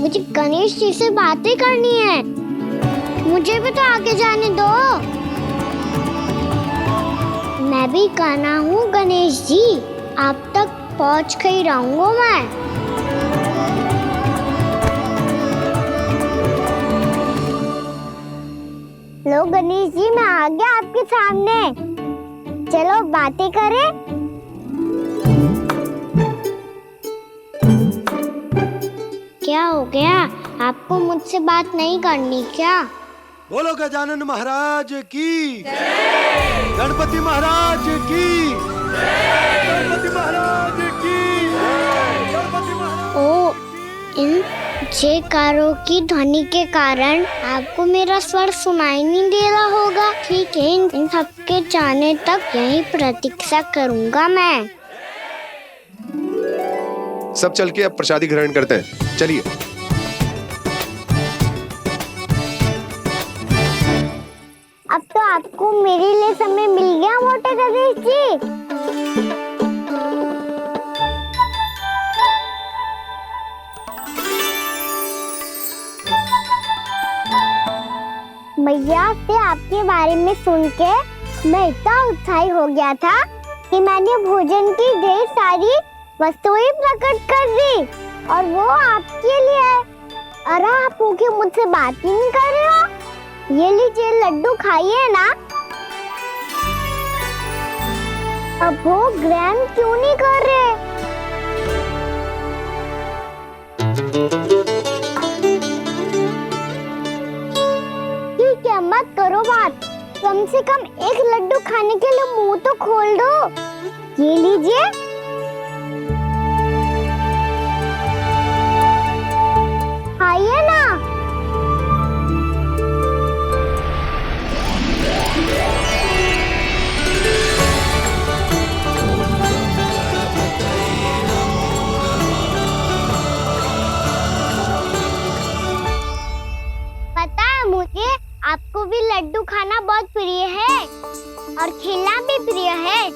मुझे गणेश जी से बातें करनी है। मुझे भी तो आगे जाने दो। मैं भी कान्हा हूँ गणेश जी, आप तक पहुँच कर ही रहूंगा मैं। लो गणेश जी, मैं आ गया आपके सामने। चलो बातें करें। क्या हो गया? आपको मुझसे बात नहीं करनी क्या? बोलो गजानन महाराज की, गणपति महाराज की, गणपति महाराज की, गणपति महाराज। ओ, इन जयकारों की ध्वनि के कारण आपको मेरा स्वर सुनाई नहीं दे रहा होगा। ठीक है, इन सबके जाने तक यही प्रतीक्षा करूंगा मैं। सब चल के अब प्रसादी ग्रहण करते हैं, चलिए। अब तो आपको मेरे लिए समय मिल गया मोटे गणेश जी। मैया से आपके बारे में सुन के मैं इतना उत्साही हो गया था कि मैंने भोजन की ढेर सारी वस्तुएं प्रकट कर दी, और वो आपके लिए। अरे आप भूखे मुझसे बात ही नहीं कर रहे हो। ये लीजिए लड्डू, खाइए ना। अब वो ग्रहण क्यों नहीं कर रहे? ठीक है, मत करो बात। कम से कम एक लड्डू खाने के लिए मुंह तो खोल दो। ये लीजिए। खाइए ना। पता है मुझे, आपको भी लड्डू खाना बहुत प्रिय है और खेलना भी प्रिय है।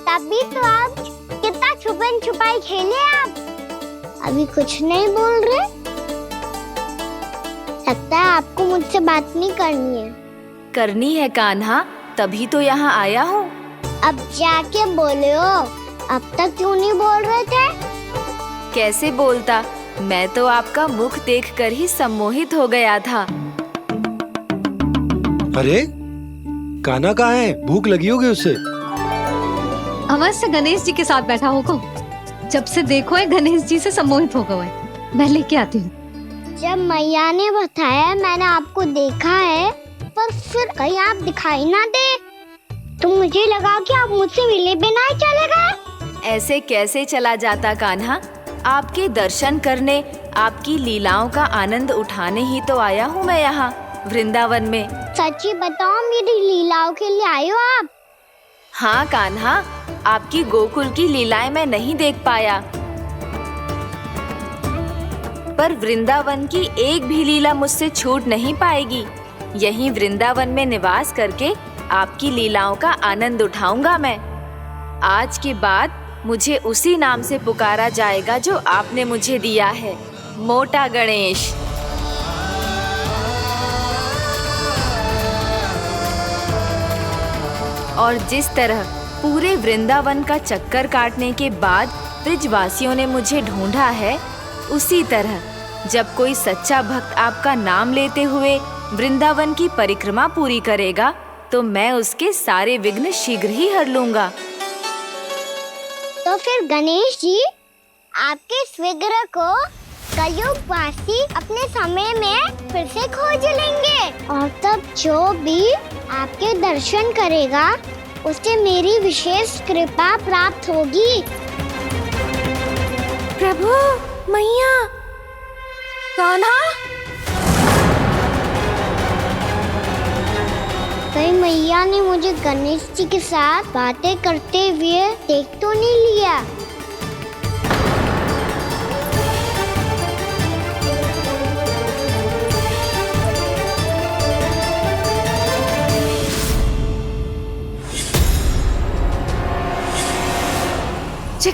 तभी तो आप कितना छुपन छुपाई खेले। आप अभी कुछ नहीं बोल रहे। लगता है आपको मुझसे बात नहीं करनी है। करनी है कान्हा, तभी तो यहाँ आया हूँ। अब जाके बोले हो। अब तक क्यों नहीं बोल रहे थे? कैसे बोलता, मैं तो आपका मुख देखकर ही सम्मोहित हो गया था। अरे कान्हा कहाँ है? भूख लगी होगी उससे। अवश्य गणेश जी के साथ बैठा होगा। जब से देखो है गणेश जी से सम्मोहित हो गए। मैं लेके आती हूँ। जब मैया ने बताया मैंने आपको देखा है, पर फिर कहीं आप दिखाई ना दे, तो मुझे लगा कि आप मुझसे मिले बिना ही चले गए। ऐसे कैसे चला जाता कान्हा, आपके दर्शन करने, आपकी लीलाओं का आनंद उठाने ही तो आया हूँ मैं यहाँ वृंदावन में। सच्ची बताओ, मेरी लीलाओं के लिए आए हो आप? हाँ कान्हा, आपकी गोकुल की लीलाएं मैं नहीं देख पाया, पर वृंदावन की एक भी लीला मुझसे छूट नहीं पाएगी। यहीं वृंदावन में निवास करके आपकी लीलाओं का आनंद उठाऊंगा मैं। आज के बाद मुझे उसी नाम से पुकारा जाएगा जो आपने मुझे दिया है, मोटा गणेश। और जिस तरह पूरे वृंदावन का चक्कर काटने के बाद ब्रिजवासियों ने मुझे ढूंढा है, उसी तरह जब कोई सच्चा भक्त आपका नाम लेते हुए वृंदावन की परिक्रमा पूरी करेगा, तो मैं उसके सारे विघ्न शीघ्र ही हर लूंगा। तो फिर गणेश जी, आपके इस विग्रह को कलयुगवासी अपने समय में फिर से खोज लेंगे, और तब जो भी आपके दर्शन करेगा उसे मेरी विशेष कृपा प्राप्त होगी। प्रभु, मैया, कान्हा। कहीं मैया ने मुझे गणेश जी के साथ बातें करते हुए देख तो नहीं लिया?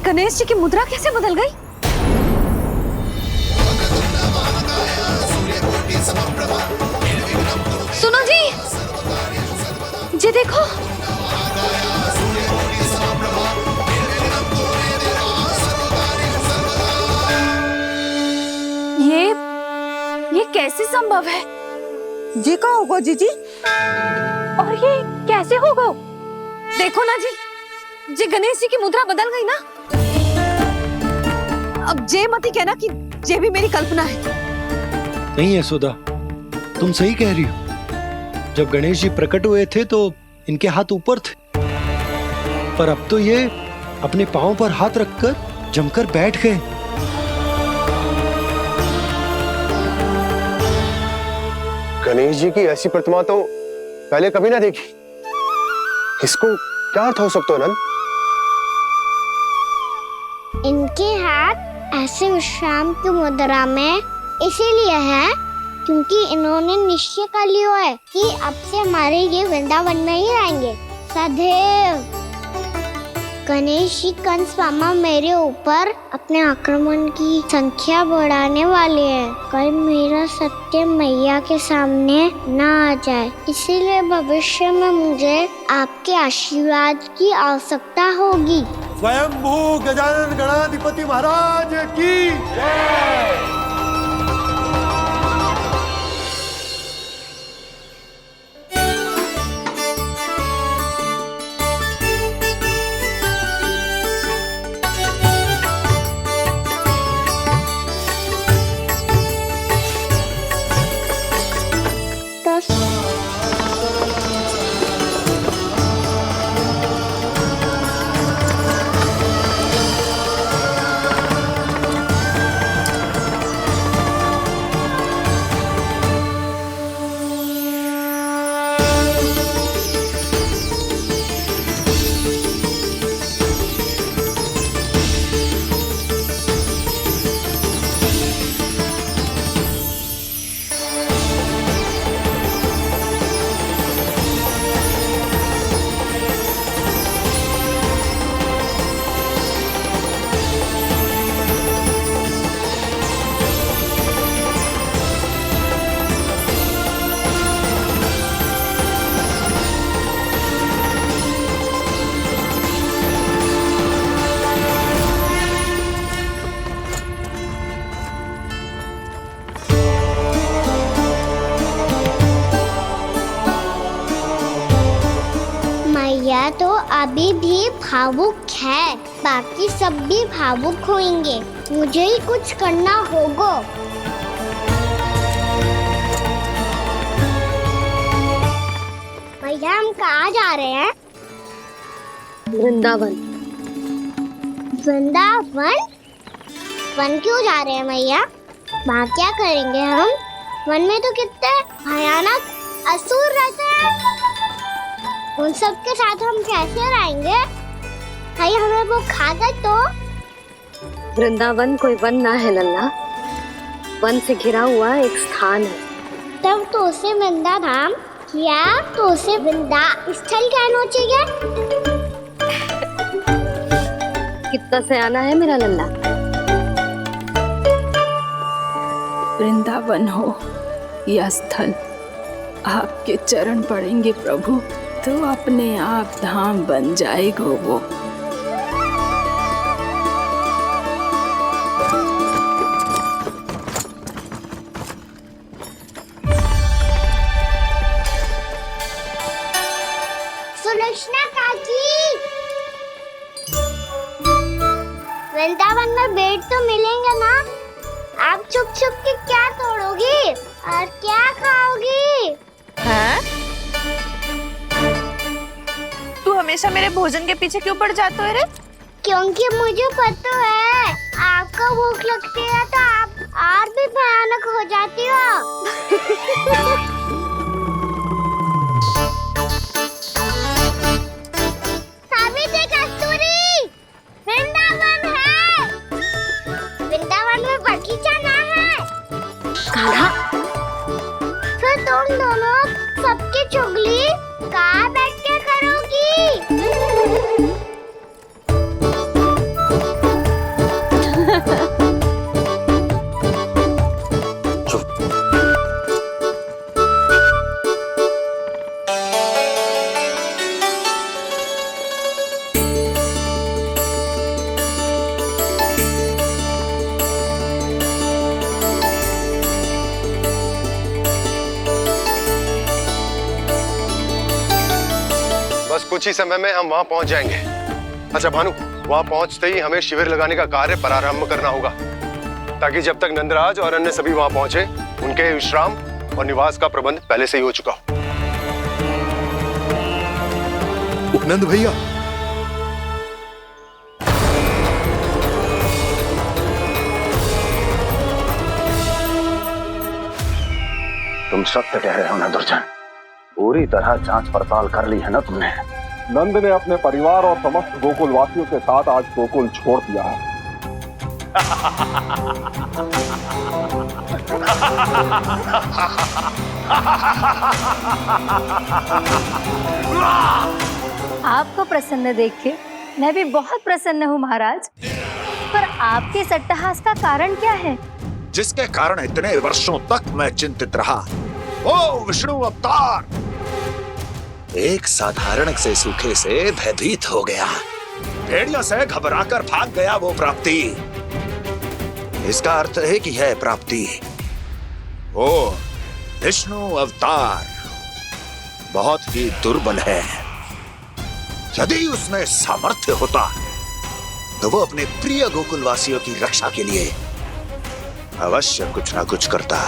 गणेश जी की मुद्रा कैसे बदल गई? कैसे संभव है? जी का होगा जीजी? और ये कैसे होगा? देखो ना जी, जे गणेश जी की मुद्रा बदल गई ना। अब जे मत ही कहना कि जे भी मेरी कल्पना है। नहीं यशोदा, तुम सही कह रही हो। जब गणेश जी प्रकट हुए थे तो इनके हाथ ऊपर थे, पर अब तो ये अपने पांव पर हाथ रखकर जमकर बैठ गए। गणेश जी की ऐसी प्रतिमा तो पहले कभी ना देखी। इसको क्या अर्थ हो सकता है नंद? इनके हाथ ऐसे विश्राम की मुद्रा में इसीलिए है क्योंकि इन्होंने निश्चय कर लिया है कि अब से हमारे ये वृंदावन में ही रहेंगे सदैव। गणेश जी कंस मामा मेरे ऊपर अपने आक्रमण की संख्या बढ़ाने वाले हैं। कल मेरा सत्य मैया के सामने ना आ जाए, इसीलिए भविष्य में मुझे आपके आशीर्वाद की आवश्यकता होगी। स्वयंभू गजानन गणाधिपति महाराज की जय। मैया तो अभी भी भावुक है, बाकी सब भी भावुक होंगे। मुझे ही कुछ करना होगा। भैया हम कहाँ जा रहे हैं? वृंदावन। वृंदावन? वन क्यों जा रहे हैं मैया? वहाँ क्या करेंगे हम? वन में तो कितने भयानक असुर रहते हैं। उन सब के साथ हम कैसे रहेंगे? कहीं हमें वो खा गए तो? वृंदावन कोई वन ना है लल्ला, वन से घिरा हुआ एक स्थान है। तब तो उसे वृंदा धाम या तो उसे वृंदा स्थल कहना चाहिए। कितना सयाना है मेरा लल्ला। वृंदावन हो या स्थल, आपके चरण पड़ेंगे प्रभु तो अपने आप धाम बन जाएगा वो। सुलक्षणा काकी, वृंदावन में बेड तो मिलेंगे ना? आप छुप छुप के क्या तोड़ोगी और क्या खाओगी? हाँ? तू हमेशा मेरे भोजन के पीछे क्यों पड़ जाते हो रे? क्योंकि मुझे पता है आपको भूख लगती है तो आप और भी भयानक हो जाती हो। सावित्री कस्तूरी, वृंदावन है। वृंदावन में बगीचा ना है। कान्हा, फिर तुम दोनों सबकी चुगली कहाँ बैठ के करोगी? कुछ ही समय में हम वहां पहुंच जाएंगे। अच्छा भानु, वहां पहुंचते ही हमें शिविर लगाने का कार्य प्रारंभ करना होगा, ताकि जब तक नंदराज और अन्य सभी वहां पहुंचे उनके विश्राम और निवास का प्रबंध पहले से ही हो चुका हो। नंद भैया, तुम सत्य कह रहे हो ना दुर्जन? पूरी तरह जांच पड़ताल कर ली है ना तुमने? नंद ने अपने परिवार और समस्त गोकुल वासियों के साथ आज गोकुल छोड़ दिया है। आपको प्रसन्न देख के मैं भी बहुत प्रसन्न हूँ महाराज। पर आपके इस अट्टहास का कारण क्या है? जिसके कारण इतने वर्षों तक मैं चिंतित रहा, वो विष्णु अवतार एक साधारण से सूखे से भयभीत हो गया, भेड़ियों से घबराकर भाग गया। वो प्राप्ति, इसका अर्थ है कि है प्राप्ति, वो विष्णु अवतार बहुत ही दुर्बल है। यदि उसमें सामर्थ्य होता तो वो अपने प्रिय गोकुलवासियों की रक्षा के लिए अवश्य कुछ ना कुछ करता।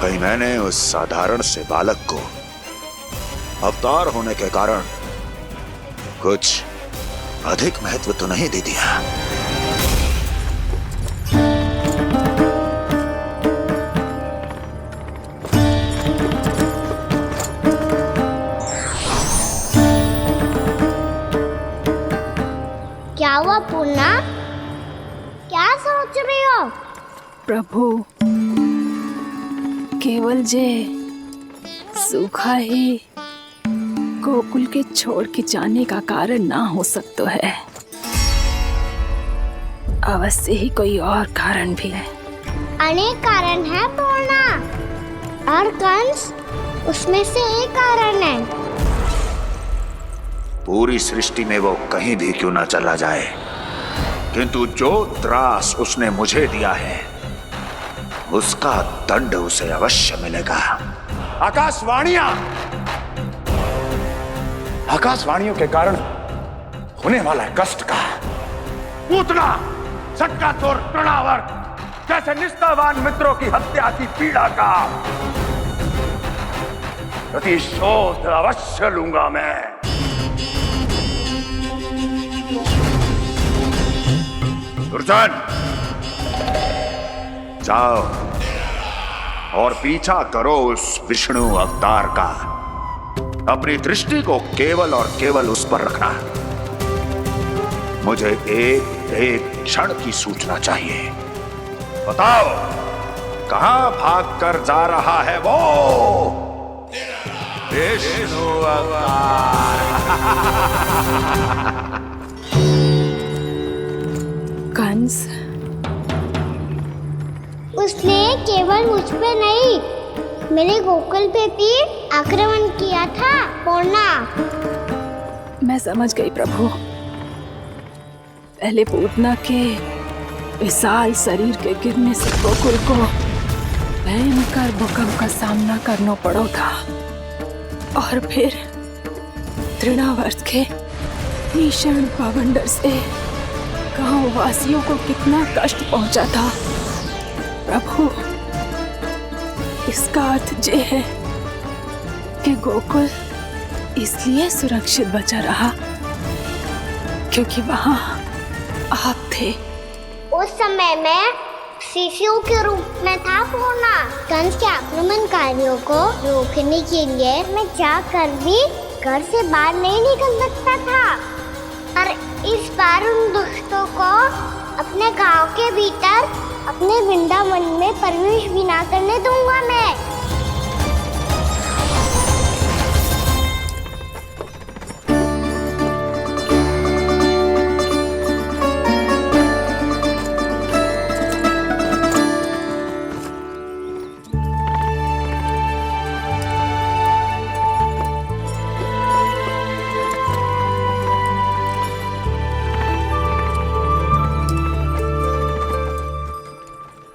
कहीं मैंने उस साधारण से बालक को अवतार होने के कारण कुछ अधिक महत्व तो नहीं दे दिया। क्या हुआ पूर्णा? क्या सोच रही हो? प्रभु, केवल जे सूखा ही गोकुल के छोड़ के जाने का कारण ना हो सकता है, अवश्य ही कोई और कारण भी है। अनेक कारण है पूर्णा, और कंस उसमें से एक कारण है। पूरी सृष्टि में वो कहीं भी क्यों ना चला जाए, किंतु जो त्रास उसने मुझे दिया है उसका दंड उसे अवश्य मिलेगा। आकाशवाणियों के कारण होने वाला कष्ट का पूतना सटका तोड़ तृणावर जैसे निष्ठावान मित्रों की हत्या की पीड़ा का प्रतिशोध अवश्य लूंगा मैं। दुर्जन, जाओ और पीछा करो उस विष्णु अवतार का। अपनी दृष्टि को केवल और केवल उस पर रखना। मुझे एक एक क्षण की सूचना चाहिए। बताओ, कहां भाग कर जा रहा है वो विष्णु अवतार? कंस, उसने केवल मुझ पे नहीं, मेरे गोकुल पे भी आक्रमण किया था पूर्णा। मैं समझ गई प्रभु। पहले पूतना के विशाल शरीर के गिरने से गोकुल को भयंकर भूकंप का सामना करना पड़ा था, और फिर तृणावर्त के भीषण पावंडर से गांव वासियों को कितना कष्ट पहुंचा था। प्रभु, इसका अर्थ ये है कि गोकुल इसलिए सुरक्षित बचा रहा क्योंकि वहां आप थे। उस समय मैं शिशु के रूप में था पूर्णा। कंस के आक्रमणकारियों को रोकने के लिए मैं जाकर भी घर से बाहर नहीं निकल सकता था, और इस बार उन दुष्टों को अपने गांव के भीतर अपने वृंदावन में प्रवेश भी ना करने दूंगा मैं।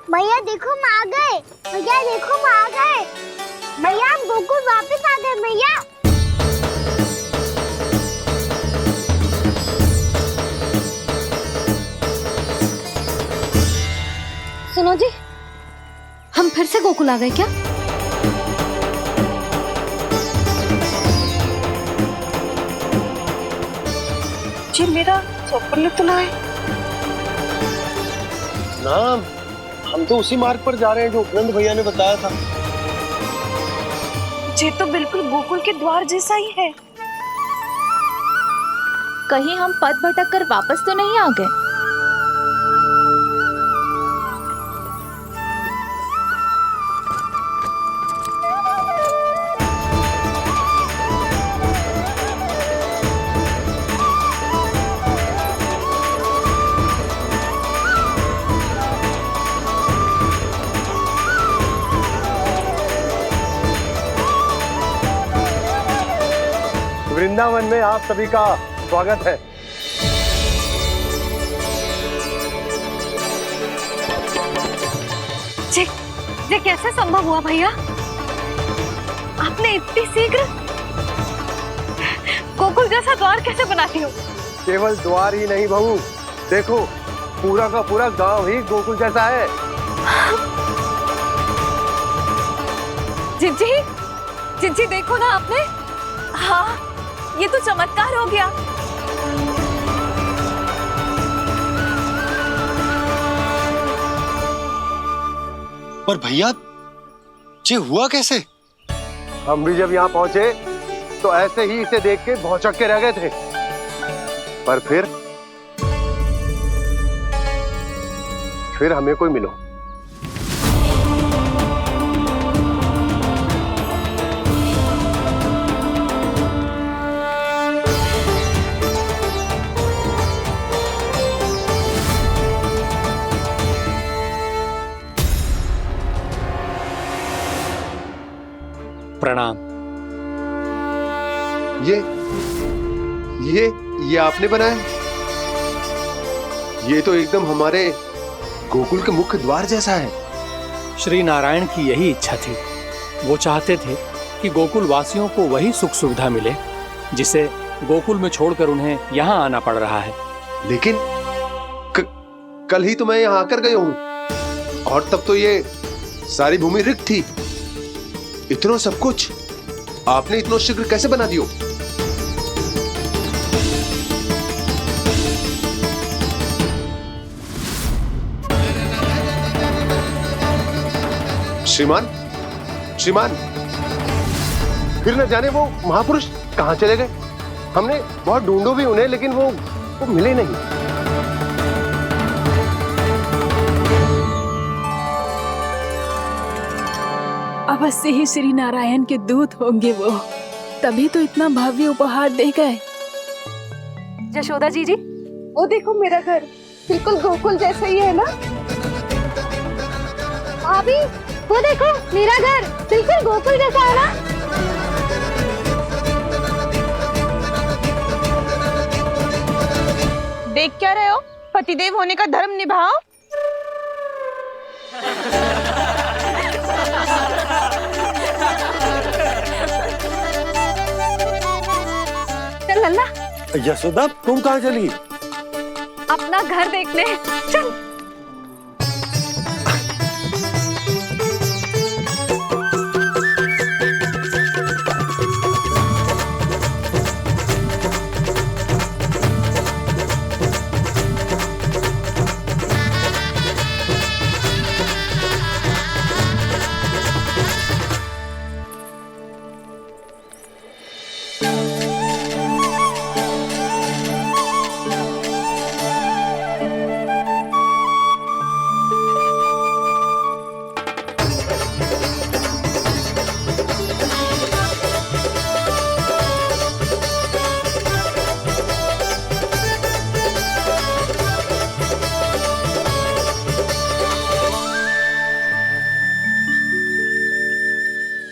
भैया देखो, हम आ गए। भैया देखो, हम आ गए। भैया हम गोकुल वापस आ गए भैया। सुनो जी, हम फिर से गोकुल आ गए क्या? जी मेरा चप्पल तो लाए। ना, हम तो उसी मार्ग पर जा रहे हैं जो उपनंद भैया ने बताया था। ये तो बिल्कुल गोकुल के द्वार जैसा ही है। कहीं हम पथ भटक कर वापस तो नहीं आ गए? वृंदावन में आप सभी का स्वागत है। ये कैसे संभव हुआ भैया? आपने इतनी शीघ्र गोकुल जैसा द्वार कैसे बनाती हो? केवल द्वार ही नहीं बहू, देखो पूरा का पूरा गांव ही गोकुल जैसा है। जिज्जी, जिज्जी देखो ना आपने। हाँ, ये तो चमत्कार हो गया। पर भैया, ये हुआ कैसे? हम भी जब यहाँ पहुंचे तो ऐसे ही इसे देख के भौचक के रह गए थे, पर फिर हमें कोई मिलो। प्रणाम। ये आपने बनाया? ये तो एकदम हमारे गोकुल के मुख्य द्वार जैसा है। श्री नारायण की यही इच्छा थी। वो चाहते थे कि गोकुल वासियों को वही सुख सुविधा मिले जिसे गोकुल में छोड़कर उन्हें यहाँ आना पड़ रहा है। लेकिन कल ही तो मैं यहाँ आकर गया हूँ और तब तो ये सारी भूमि रिक्त थी। इतना सब कुछ आपने इतना शीघ्र कैसे बना दियो? श्रीमान, फिर न जाने वो महापुरुष कहाँ चले गए। हमने बहुत ढूंढो भी उन्हें, लेकिन वो मिले नहीं। अवश्य ही श्री नारायण के दूत होंगे वो, तभी तो इतना भव्य उपहार दे गए। यशोदा जी, वो देखो मेरा घर बिल्कुल गोकुल जैसा ही है ना। भाभी वो देखो मेरा घर बिल्कुल गोकुल जैसा है ना। देख क्या रहे हो? पतिदेव होने का धर्म निभाओ। चल लल्ला, यशोदा तुम कहाँ चली? अपना घर देखने चल।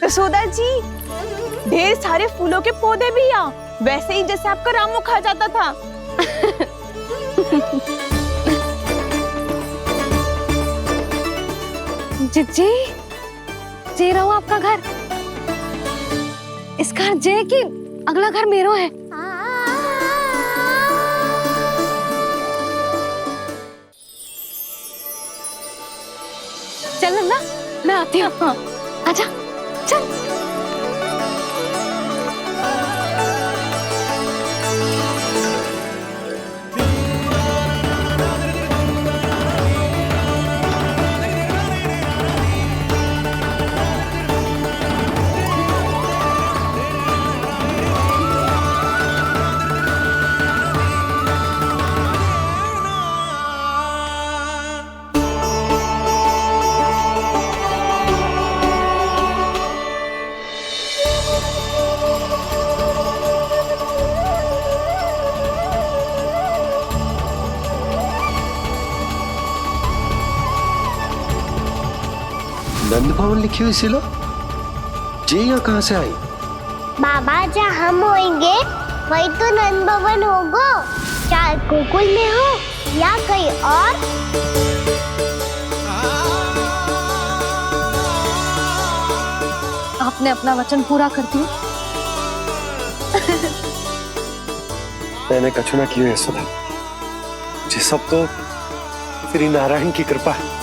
यशोदा जी, ढेर सारे फूलों के पौधे भी यहाँ, वैसे ही जैसे आपका रामू खा जाता था। जिज्जी, ये रहो आपका घर। इसका अर्थ है कि अगला घर मेरो है। चल नन्ना, मैं आती हूँ। हाँ, आजा, चल। नंद भवन लिखी हुई सिला जी यहाँ कहाँ से आई? बाबा जहाँ हम होंगे वही तो नंद भवन होगा, चाहे गोकुल में हो या कहीं और। आपने अपना वचन पूरा कर दिया। मैंने कछु ना किया यशोदा, ये सब तो श्री नारायण की कृपा है।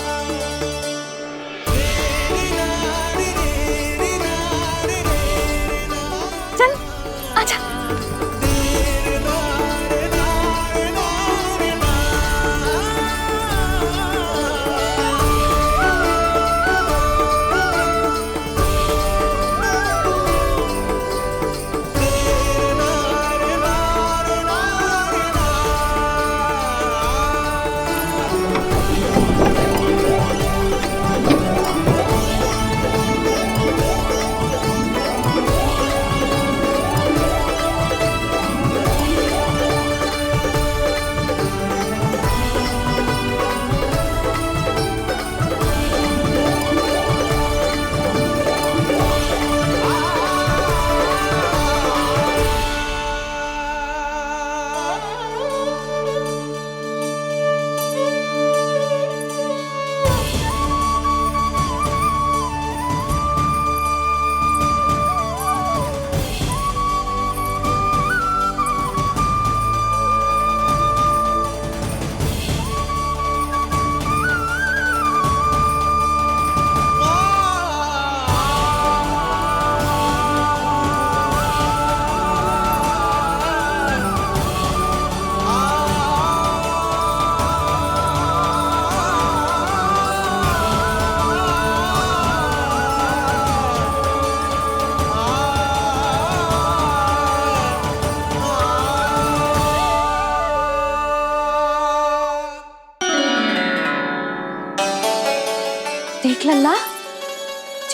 देख लल्ला,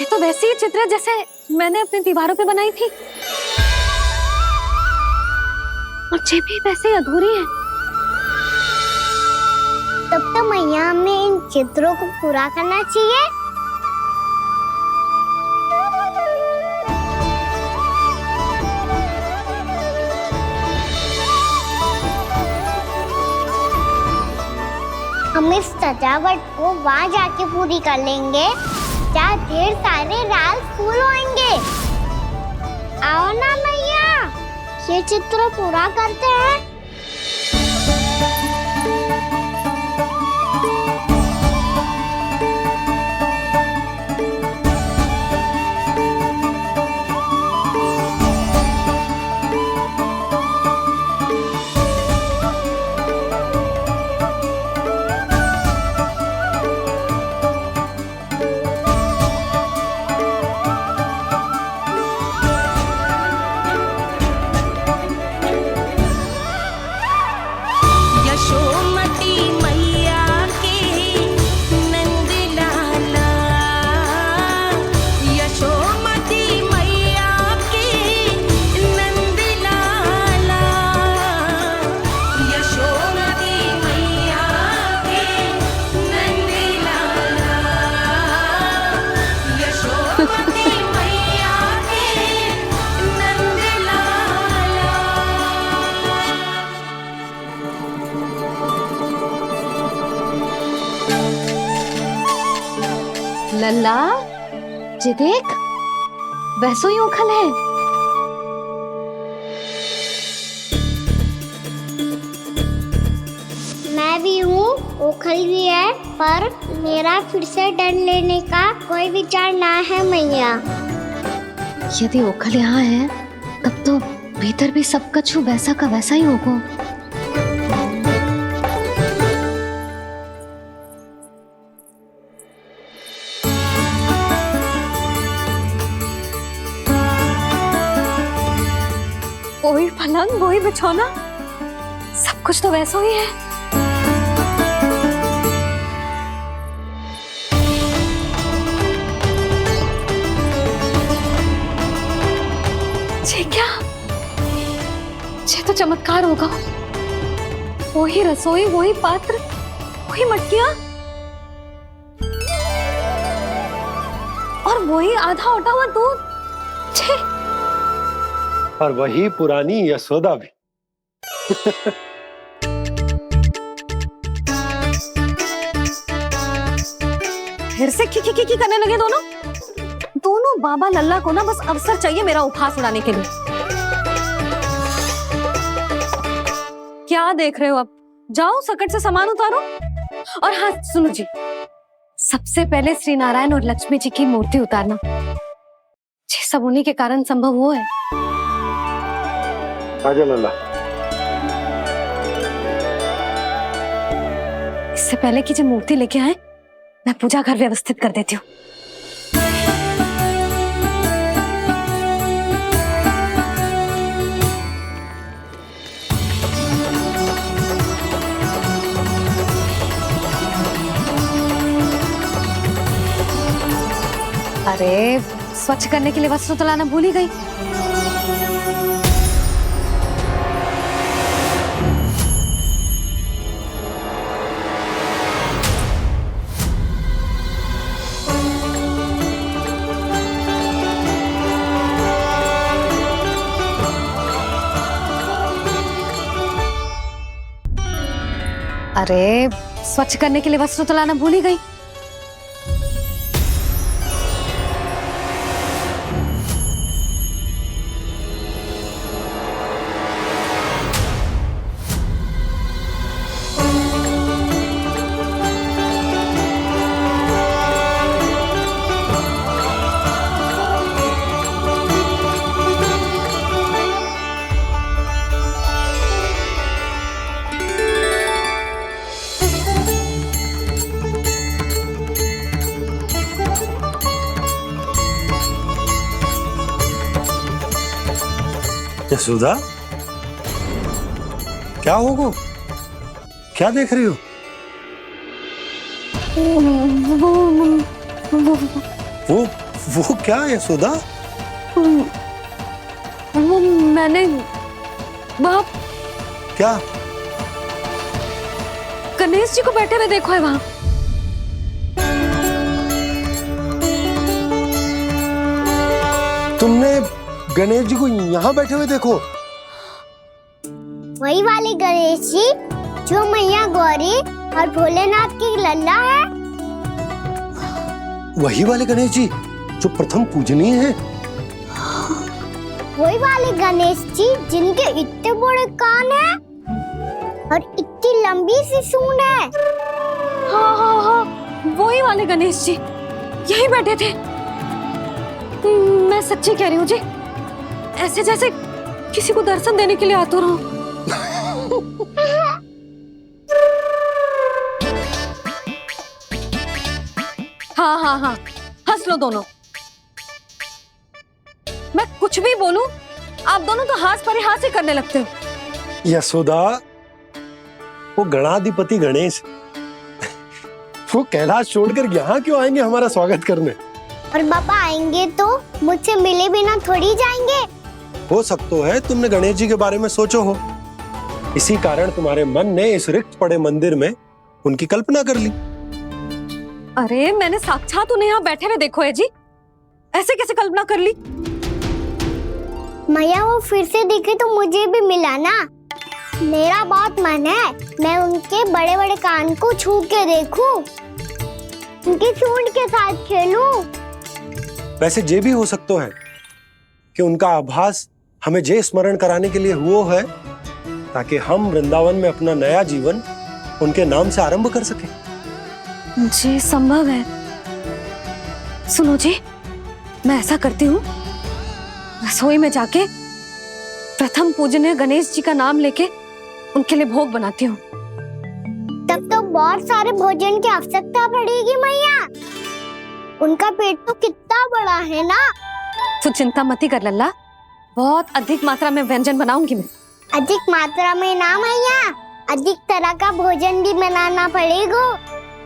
ये तो वैसी ही चित्र है जैसे मैंने अपनी दीवारों पे बनाई थी, और ये भी वैसे ही अधूरी है। तब तो मैया हमें इन चित्रों को पूरा करना चाहिए। हम इस सजावट को वहाँ जाके पूरी कर लेंगे जहाँ ढेर सारे लाल फूल होंगे। आओ ना मैया, ये चित्र पूरा करते हैं। लल्ला, जी देख, वैसो ही उखल है। ओखल भी है, पर मेरा फिर से डर लेने का कोई विचार ना है मैया। यदि ओखल यहाँ है तब तो भीतर भी सब कछु वैसा का वैसा ही होगा। वही पलंग, वही बिछौना, सब कुछ तो वैसा ही है। ये क्या? ये तो चमत्कार होगा। वही रसोई, वही पात्र, वही मटकियां और वही आधा उटा हुआ दूध। छे! और वही पुरानी यशोदा भी। फिर से की करने लगे दोनों बाबा लल्ला को ना बस अवसर चाहिए मेरा उपहास उड़ाने के लिए। क्या देख रहे हो? अब जाओ सकट से सामान उतारो। और हाँ सुनो जी, सबसे पहले श्री नारायण और लक्ष्मी जी की मूर्ति उतारना। ये सब उन्हीं के कारण संभव हुआ है। आजा लल्ला। इससे पहले कि जो मूर्ति लेके आए, मैं पूजा घर व्यवस्थित कर देती हूँ। अरे स्वच्छ करने के लिए वस्त्र तो लाना भूल ही गई। अरे स्वच्छ करने के लिए वस्त्र तो लाना भूल ही गई। यशोदा, क्या होगा? क्या देख रही हो? वो क्या यशोदा? वो मैंने बाप क्या? गणेश जी को बैठे हुए देखो है वहां। तुमने गणेश जी को यहाँ बैठे हुए देखो? वही वाले गणेश जी जो मैया गौरी और भोलेनाथ की लल्ला है। वही वाले गणेश जी जो प्रथम पूजनीय है। वही वाले गणेश जी जिनके इतने बड़े कान हैं और इतनी लंबी सी सूंड है। हाँ हाँ हाँ, वही वाले गणेश जी यही बैठे थे। मैं सच्ची कह रही हूँ जी, ऐसे जैसे किसी को दर्शन देने के लिए आतुर हूँ। हाँ हाँ हाँ, हंस लो दोनों। मैं कुछ भी बोलूं, आप दोनों तो हाथ परिहास ही करने लगते हो। यशोदा, वो गणाधिपति गणेश वो कैलाश छोड़कर यहाँ क्यों आएंगे हमारा स्वागत करने? और पापा आएंगे तो मुझसे मिले बिना थोड़ी जाएंगे। हो सकता है तुमने गणेश जी के बारे में सोचो हो, इसी कारण तुम्हारे मन ने इस रिक्त पड़े मंदिर में उनकी कल्पना कर ली। अरे मैंने साक्षात उन्हें यहाँ बैठे हुए देखो है जी, ऐसे कैसे कल्पना कर ली? मैया वो फिर से दिखे तो मुझे भी मिला ना। मेरा बहुत मन है मैं उनके बड़े बड़े कान को छू के देखूं, उनकी सूंड के साथ खेलूं। वैसे ये भी हो सकता है कि उनका आभास हमें ये स्मरण कराने के लिए हुआ है ताकि हम वृंदावन में अपना नया जीवन उनके नाम से आरंभ कर सके। जी संभव है। सुनो जी, मैं ऐसा करती हूँ, रसोई में जाके प्रथम पूजनीय गणेश जी का नाम लेके उनके लिए भोग बनाती हूँ। तब तो बहुत सारे भोजन की आवश्यकता पड़ेगी मैया। उनका पेट तो कितना बड़ा है ना। तू चिंता मत कर लल्ला, बहुत अधिक मात्रा में व्यंजन बनाऊंगी मैं। अधिक मात्रा में ना मैया, अधिक तरह का भोजन भी बनाना पड़ेगा।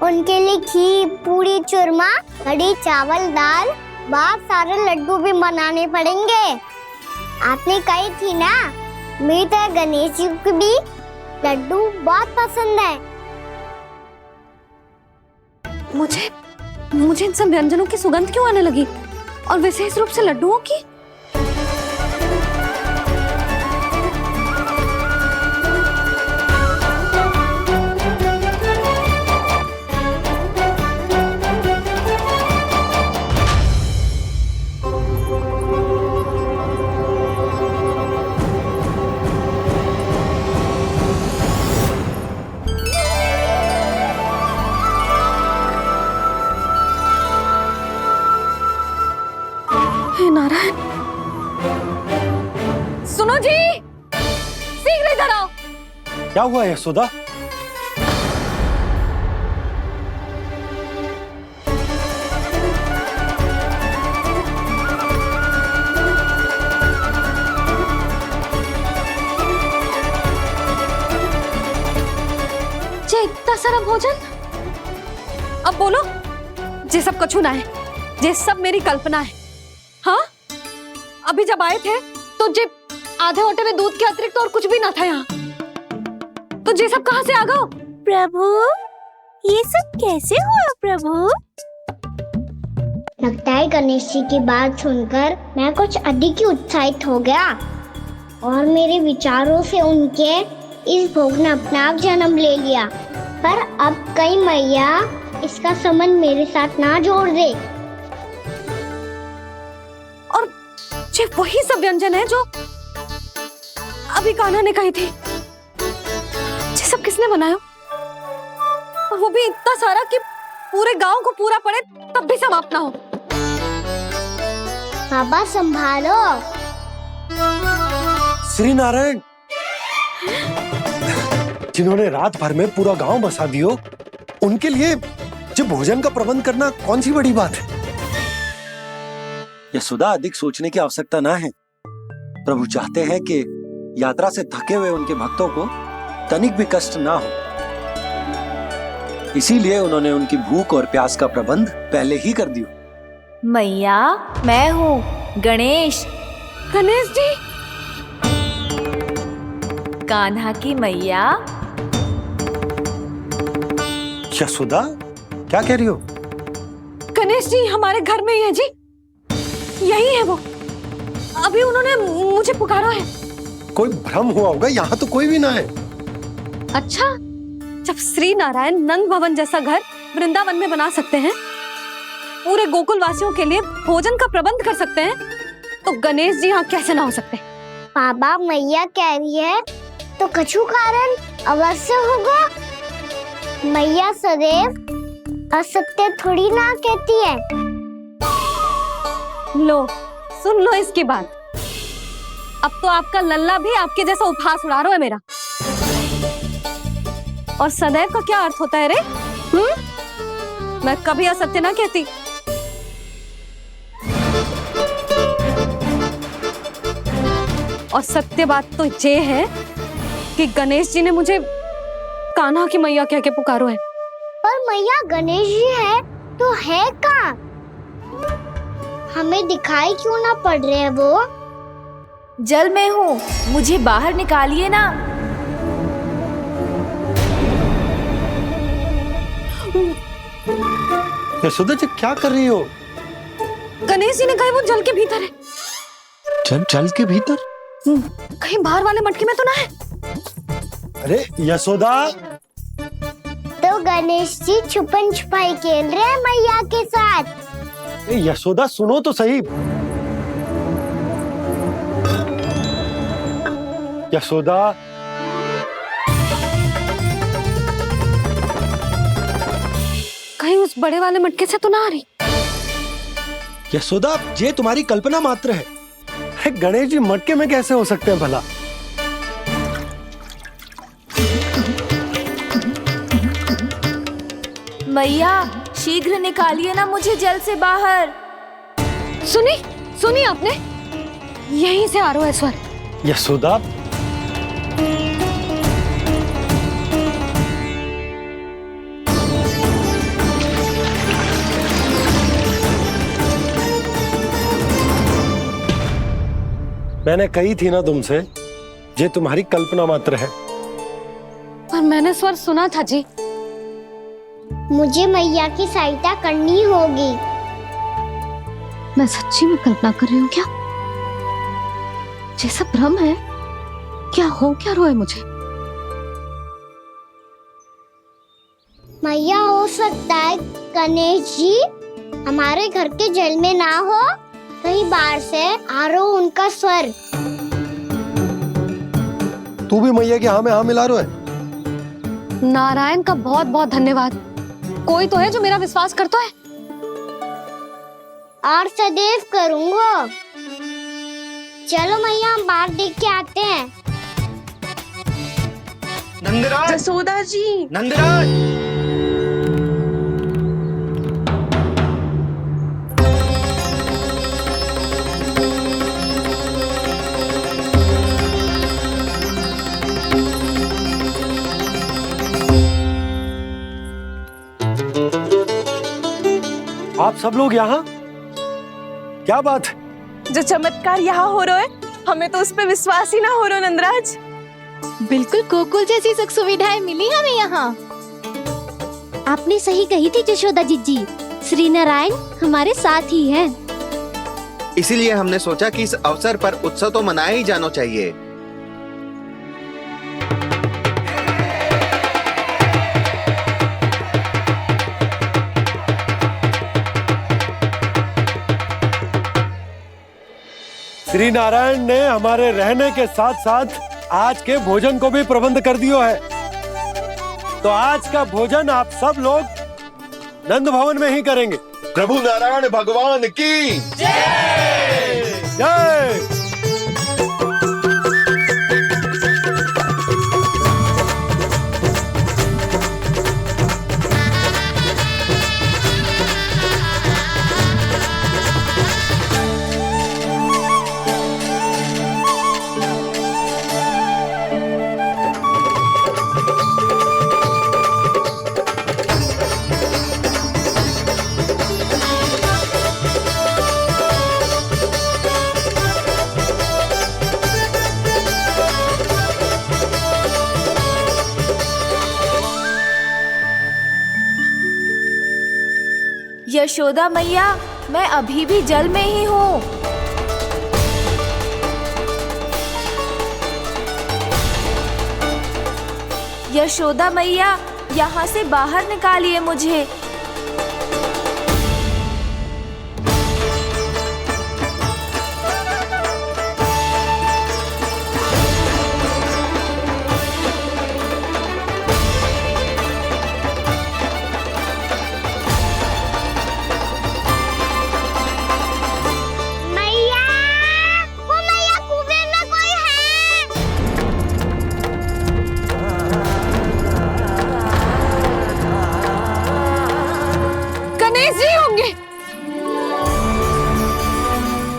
उनके लिए खीर, पूरी, चूरमा, कढ़ी, चावल, दाल, बहुत सारे लड्डू भी बनाने पड़ेंगे। आपने कही थी ना, मेरी तरह गणेश जी को भी लड्डू बहुत पसंद है। मुझे इन सब व्यंजनों की सुगंध क्यों आने लगी, और विशेष रूप से लड्डुओं की? हे नारायण, सुनो जी, शीघ्र इधर आओ। क्या हुआ यशोदा? जे इतना सारा भोजन, अब बोलो, जे सब कछु ना है, जे सब मेरी कल्पना है। हाँ, अभी जब आए थे तो जे आधे ओटे में दूध के अतिरिक्त और कुछ भी ना था यहाँ, तो जे सब कहाँ से आ गए? प्रभु, ये सब कैसे हुआ प्रभु? लगता है गणेश जी की बात सुनकर मैं कुछ अधिक ही उत्साहित हो गया, और मेरे विचारों से उनके इस भोग ने अपना आप जन्म ले लिया। पर अब कहीं मैया इसका संबंध मेरे साथ ना जोड़ दे। और जे वही सब व्यंजन है जो अभी कान्हा ने कही थी, ये सब किसने बनाया? और वो भी इतना सारा कि पूरे गांव को पूरा पड़े तब भी समाप्त ना हो। बाबा संभालो। श्री नारायण, जिन्होंने रात भर में पूरा गांव बसा दियो, उनके लिए जो भोजन का प्रबंध करना कौन सी बड़ी बात है? यशोदा, अधिक सोचने की आवश्यकता ना है। प्रभु चाहते हैं कि यात्रा से थके हुए उनके भक्तों को तनिक भी कष्ट ना हो, इसीलिए उन्होंने उनकी भूख और प्यास का प्रबंध पहले ही कर दिया। मैया, मैं हूँ गणेश। गणेश जी, कान्हा की मैया। यशोदा, क्या कह रही हो? गणेश जी हमारे घर में ही है जी, यही है वो। अभी उन्होंने मुझे पुकारा है। कोई भ्रम हुआ होगा, यहाँ तो कोई भी ना है। अच्छा, जब श्री नारायण नंद भवन जैसा घर वृंदावन में बना सकते हैं, पूरे गोकुल वासियों के लिए भोजन का प्रबंध कर सकते हैं, तो गणेश जी यहाँ कैसे ना हो सकते? बाबा, मैया कह रही है तो कछु कारण अवश्य होगा। मैया सदैव असत्य थोड़ी ना कहती है। लो, सुन लो इसकी बात। अब तो आपका लल्ला भी आपके जैसा उपहास उड़ा रहा है मेरा। और सदैव का क्या अर्थ होता है रे? मैं कभी असत्य ना कहती। और सत्य बात तो ये है कि गणेश जी ने मुझे कान्हा की मैया कह के पुकारो है। पर मैया गणेश जी है तो है कहाँ? हमें दिखाई क्यों ना पड़ रहे हैं वो? जल में हूँ, मुझे बाहर निकालिए ना। यशोदा जी, क्या कर रही हो? गणेश जी ने कहा वो जल के भीतर है। जल के भीतर? कहीं बाहर वाले मटके में तो ना है? अरे यशोदा! तो गणेश जी छुपन छुपाई खेल रहे हैं मैया के साथ। यशोदा, सुनो तो सही। यशोदा, कहीं उस बड़े वाले मटके से तो ना आ रही। यशोदा, ये तुम्हारी कल्पना मात्र है। अरे गणेश जी मटके में कैसे हो सकते हैं भला? मैया शीघ्र निकालिए ना मुझे जल से बाहर। सुनी आपने? यहीं से आ रहा है स्वर। यशोदा, मैंने कही थी ना तुमसे, ये तुम्हारी कल्पना मात्र है। पर मैंने स्वर सुना था जी। मुझे मैया की सहायता करनी होगी। मैं सच्ची में कल्पना कर रही हूँ क्या? ये सब भ्रम है क्या? हो क्या रहा है मुझे? मैया, हो सकता है गणेश जी हमारे घर के जल में ना हो, कहीं बाहर से आ रहा हो उनका स्वर। तू भी मैया के हाँ में हाँ मिला रहा है। नारायण का बहुत बहुत धन्यवाद। कोई तो है जो मेरा विश्वास करता है। और सदैव करूंगा। चलो मैया, हम बाहर देख के आते हैं। नंदराज, जसोदा जी, नंदराज, आप सब लोग यहाँ? क्या बात है? जो चमत्कार यहाँ हो रहा है, हमें तो उस पे विश्वास ही ना हो रहा नंदराज। बिल्कुल गोकुल जैसी सुख सुविधाएं मिली हमें यहाँ। आपने सही कही थी जशोदा जीजी, श्री नारायण हमारे साथ ही हैं। इसीलिए हमने सोचा कि इस अवसर पर उत्सव तो मनाया ही जाना चाहिए। श्री नारायण ने हमारे रहने के साथ साथ आज के भोजन को भी प्रबंध कर दियो है। तो आज का भोजन आप सब लोग नंद भवन में ही करेंगे। प्रभु नारायण भगवान की जय जय। यशोदा मैया, मैं अभी भी जल में ही हूँ। यशोदा मैया, यहाँ से बाहर निकालिए मुझे।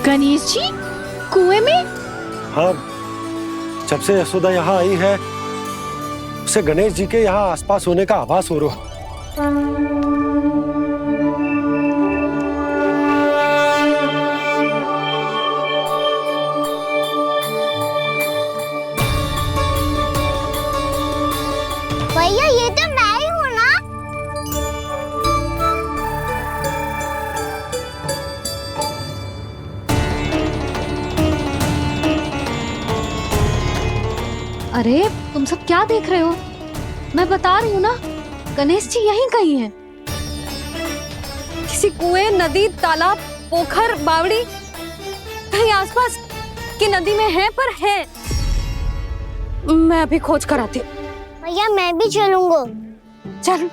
गणेश जी कुएं में? हाँ, जब से यशोदा यहाँ आई है उसे गणेश जी के यहाँ आसपास होने का आभास हो रहा। भैया, ये तो मैं ही हूँ ना? अरे तुम सब क्या देख रहे हो? मैं बता रही हूँ ना, गणेश जी यहीं कहीं हैं। किसी कुएं, नदी, तालाब, पोखर, बावड़ी, कहीं आसपास की नदी में है, पर है। मैं अभी खोज कर आती हूँ। भैया, मैं भी चलूंगा। चल।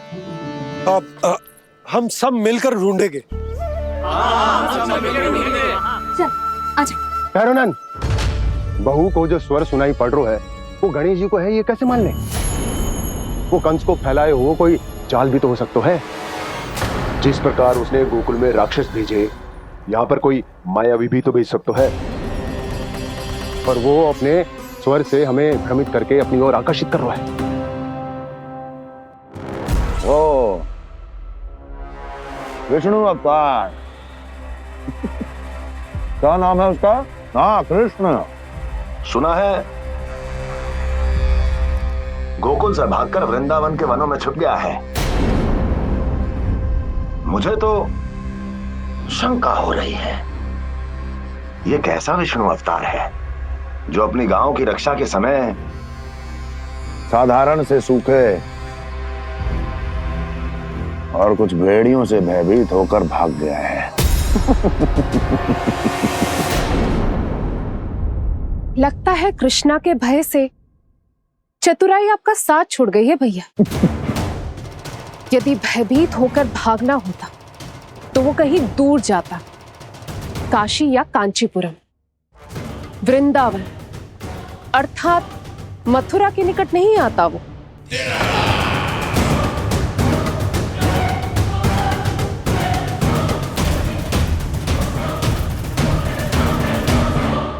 हम सब मिलकर ढूंढेंगे। चल आजा। पैरोनन, बहू को जो स्वर सुनाई पड़ रहा है वो गणेश जी को है, ये कैसे मान ले? वो कंस को फैलाए हो कोई चाल भी तो हो सकता है। जिस प्रकार उसने गोकुल में राक्षस भेजे, यहाँ पर कोई मायावी भी तो भेज सकता है। पर वो अपने स्वर से हमें भ्रमित करके अपनी ओर आकर्षित कर रहा है। ओ विष्णु अवतार। क्या नाम है उसका? हाँ, कृष्ण। सुना है गोकुल से भागकर वृंदावन के वनों में छुप गया है। मुझे तो शंका हो रही है, ये कैसा विष्णु अवतार है जो अपनी गांव की रक्षा के समय साधारण से सूखे और कुछ भेड़ियों से भयभीत होकर भाग गया है। लगता है कृष्णा के भय से चतुराई आपका साथ छोड़ गई है भैया। यदि भयभीत होकर भागना होता तो वो कहीं दूर जाता, काशी या कांचीपुरम, वृंदावन अर्थात मथुरा के निकट नहीं आता वो।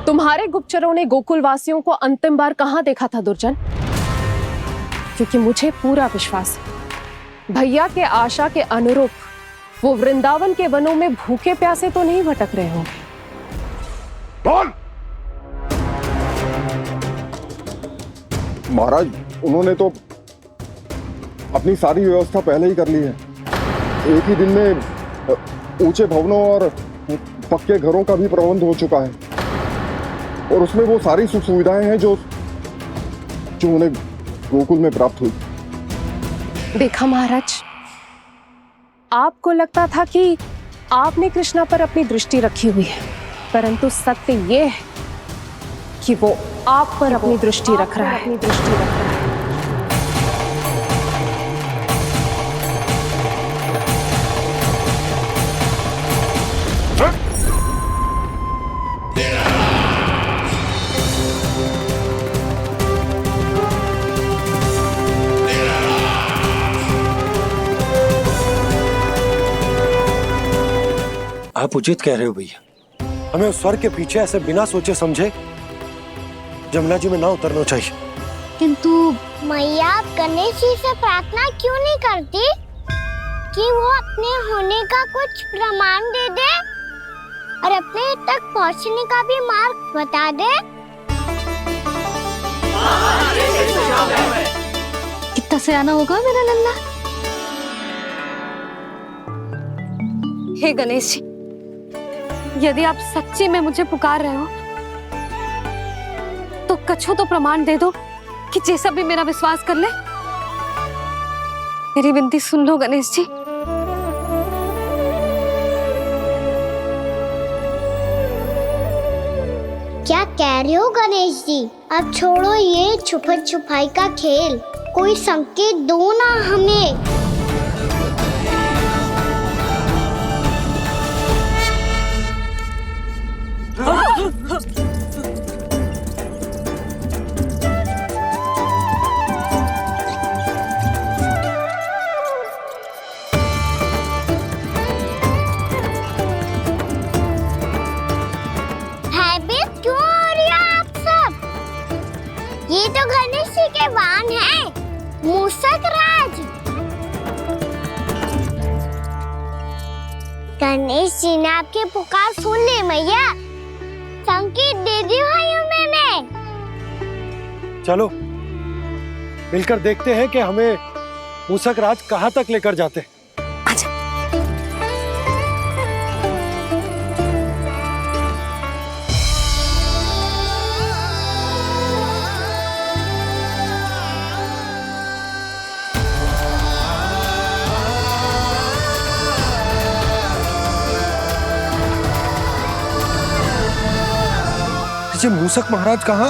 तुम्हारे गुप्तचरों ने गोकुल वासियों को अंतिम बार कहां देखा था दुर्जन? क्योंकि मुझे पूरा विश्वास है भैया के आशा के अनुरूप वो वृंदावन के वनों में भूखे प्यासे तो नहीं भटक रहे होंगे। बोल। महाराज, उन्होंने तो अपनी सारी व्यवस्था पहले ही कर ली है। एक ही दिन में ऊंचे भवनों और पक्के घरों का भी प्रबंध हो चुका है और उसमें वो सारी सुख सुविधाएं हैं जो उन्हें गोकुल में प्राप्त हुई। देखा महाराज, आपको लगता था कि आपने कृष्णा पर अपनी दृष्टि रखी हुई है, परंतु सत्य ये है कि वो आप पर अपनी दृष्टि रख रहा है। आप उचित कह रहे हो भैया, हमें उस स्वर के पीछे ऐसे बिना सोचे समझे जमुना जी में ना उतरना चाहिए। किंतु मैया, आप गणेश जी से प्रार्थना क्यों नहीं करती कि वो अपने होने का कुछ प्रमाण दे दे और अपने तक पहुंचने का भी मार्ग बता दे? कितना सयाना होगा मेरा लल्ला। हे गणेश जी, यदि आप सच्ची में मुझे पुकार रहे हो तो कछु तो प्रमाण दे दो कि जैसा भी मेरा विश्वास कर ले। मेरी विनती सुन लो गणेश जी। क्या कह रहे हो गणेश जी? अब छोड़ो ये छुपन छुपाई का खेल, कोई संकेत दो ना हमें। भयभीत क्यों हो रही है आप सब? ये तो गणेश जी के वाहन हैं, मूषक राज। गणेश जी ने आपकी पुकार सुन ली मैया, संकेत दे दी भाइयों मैंने। चलो मिलकर देखते हैं कि हमें मूषक राज कहां तक लेकर जाते हैं। मूषक महाराज कहाँ?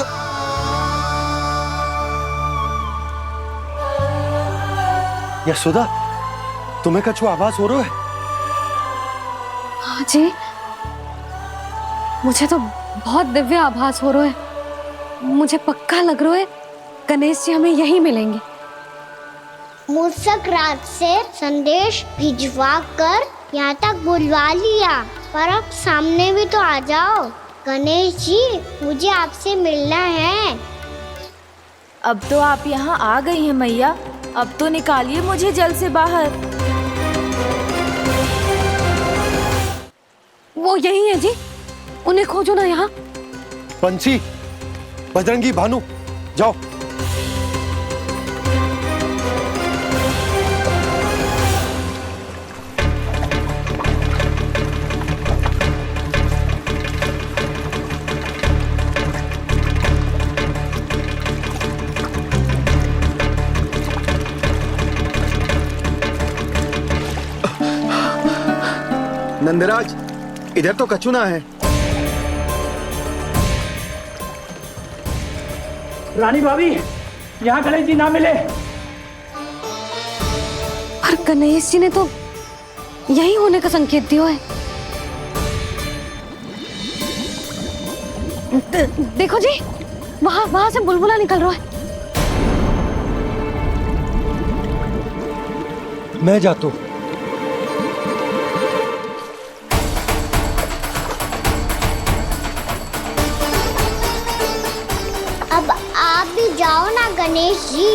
यशोदा, तुम्हें कछु आभास हो रहा है? हाँ जी, मुझे तो बहुत दिव्य आभास हो रहा है। मुझे पक्का लग रहा है गणेश जी हमें यहीं मिलेंगे। मूसक रात से संदेश भिजवा कर यहाँ तक बुलवा लिया, पर अब सामने भी तो आ जाओ। गणेश जी, मुझे आपसे मिलना है। अब तो आप यहाँ आ गई हैं मैया, अब तो निकालिए मुझे जल से बाहर। वो यही है जी, उन्हें खोजो ना यहाँ। पंछी, बजरंगी, भानु, जाओ। नंदराज, इधर तो कछु ना है। रानी भाभी, यहाँ गणेश जी ना मिले। पर गणेश जी ने तो यही होने का संकेत दिया है। देखो जी, वहां से बुलबुला निकल रहा है। मैं जाता हूँ। अब आप भी जाओ ना गणेश जी।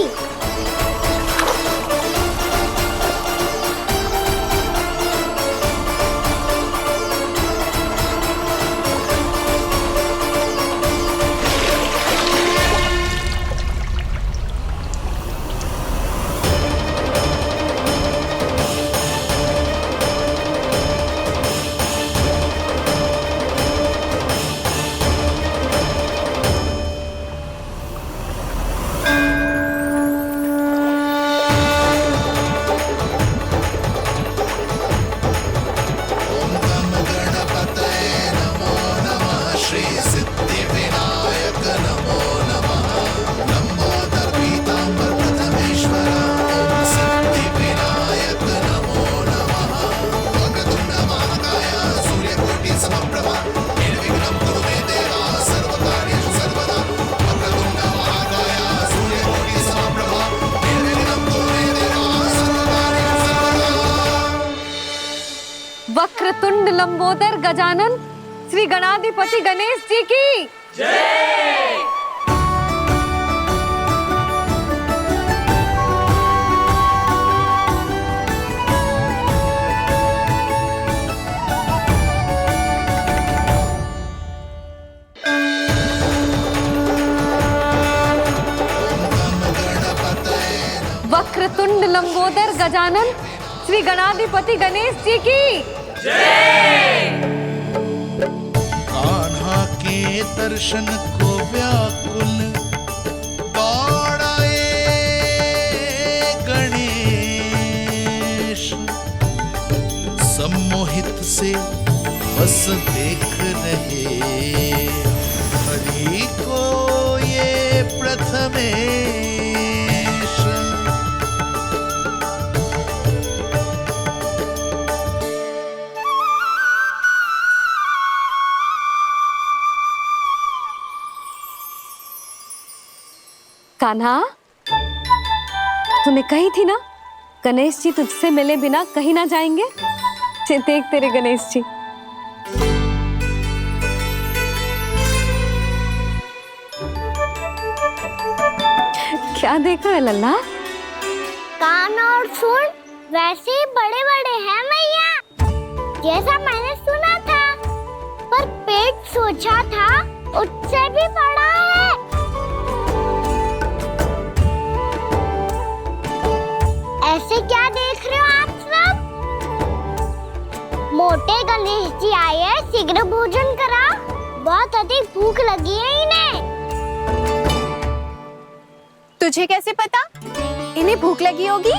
वक्रतुंड लंबोदर गजानन श्री गणाधिपति गणेश जी की जय। वक्रतुंड लंबोदर गजानन श्री गणाधिपति गणेश जी की जय। कान्हा के दर्शन को व्याकुल दौड़ाए गणेश, सम्मोहित से बस देख रहे हरि को ये प्रथमेश। कान्हा, तूने कही थी ना गणेश जी तुझसे मिले बिना कहीं ना जाएंगे। देख तेरे गणेश जी। क्या देख रहा है लल्ला? कान और सुन वैसे ही बड़े बड़े हैं मैया, जैसा मैंने सुना था, पर पेट सोचा था उससे भी बड़ा है। ऐसे क्या देख रहे हो आप सब? मोटे गणेश जी आए हैं, शीघ्र भोजन करा, बहुत अधिक भूख लगी है इन्हें। तुझे कैसे पता इन्हें भूख लगी होगी?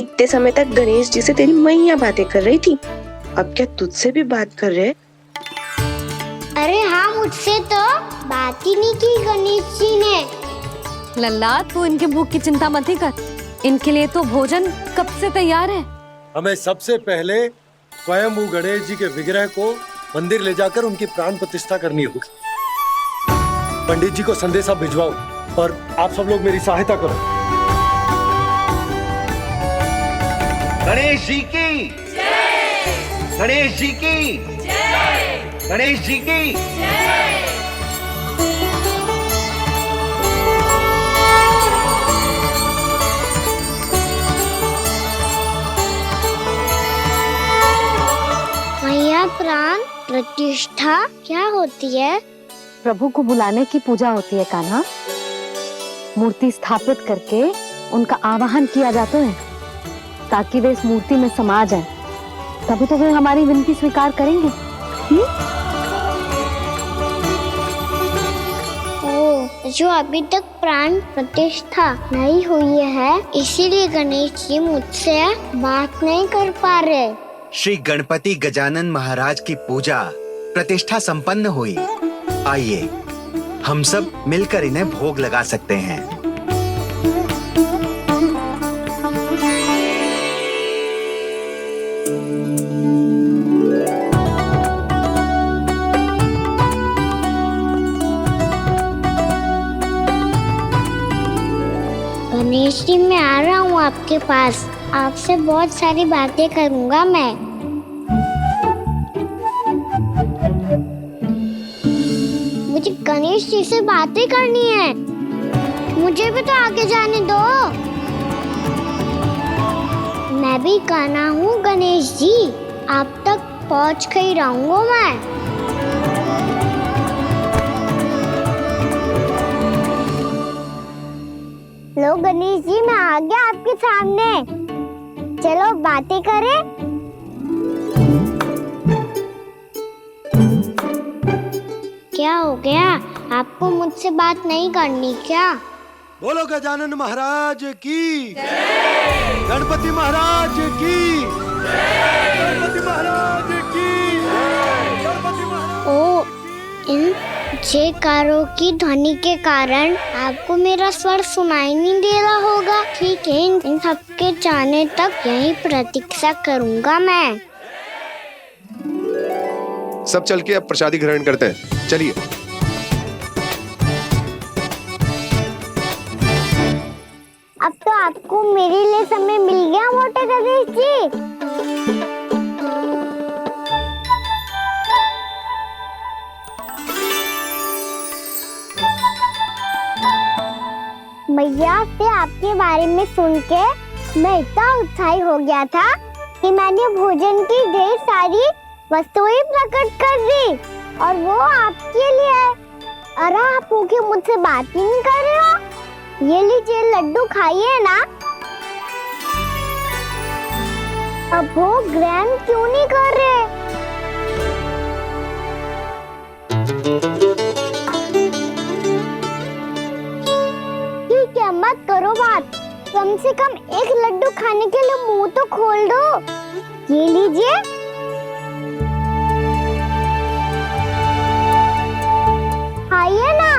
इतने समय तक गणेश जी से तेरी मैया बातें कर रही थी, अब क्या तुझसे भी बात कर रहे? अरे हाँ, मुझसे तो बात ही नहीं की गणेश जी ने। लल्ला, तू इनके भूख की चिंता मत ही कर, इनके लिए तो भोजन कब से तैयार है। हमें सबसे पहले स्वयं गणेश जी के विग्रह को मंदिर ले जाकर उनकी प्राण प्रतिष्ठा करनी होगी। पंडित जी को संदेशा भिजवाओ और आप सब लोग मेरी सहायता करो। गणेश जी की जय! गणेश जी की जय! गणेश जी की जय! मैया प्राण प्रतिष्ठा क्या होती है? प्रभु को बुलाने की पूजा होती है कान्हा। मूर्ति स्थापित करके उनका आवाहन किया जाता है ताकि वे इस मूर्ति में समा जाएं। तभी तो वे हमारी विनती स्वीकार करेंगे। ओ, जो अभी तक प्राण प्रतिष्ठा नहीं हुई है, इसीलिए गणेश जी मुझसे बात नहीं कर पा रहे। श्री गणपति गजानन महाराज की पूजा प्रतिष्ठा संपन्न हुई। आइए हम सब मिलकर इन्हें भोग लगा सकते हैं। गणेश जी मैं आ रहा हूँ आपके पास। आपसे बहुत सारी बातें करूँगा मैं। मुझे गणेश जी से बातें करनी है। मुझे भी तो आगे जाने दो। मैं भी कान्हा हूँ गणेश जी। आप तक पहुँच कर ही रहूँगा मैं। लो गणेश जी मैं आ गया आपके सामने। चलो बातें करें। क्या हो गया? आपको मुझसे बात नहीं करनी क्या? बोलो गजानन महाराज की जय! गणपति महाराज की जय! गणपति महाराज की जय! गणपति महाराज। ओ, इन जयकारों की ध्वनि के कारण आपको मेरा स्वर सुनाई नहीं दे रहा होगा। ठीक है, इन सबके जाने तक यही प्रतीक्षा करूंगा मैं। सब चल के अब प्रसादी ग्रहण करते हैं। चलिए। अब तो आपको मेरे लिए समय मिल गया मोटे गणेश जी। मैया से आपके बारे में सुन के मैं इतना उत्साही हो गया था कि मैंने भोजन की ढेर सारी वस्तुएं प्रकट कर दी और वो आपके लिए। अरे आप भूखे मुझसे बात ही नहीं कर रहे हो। ये लीजिए लड्डू खाइए ना। अब भोग ग्रहण क्यों नहीं कर रहे? ठीक है मत करो बात। कम से कम एक लड्डू खाने के लिए मुंह तो खोल दो। ये लीजिए। खाइए ना।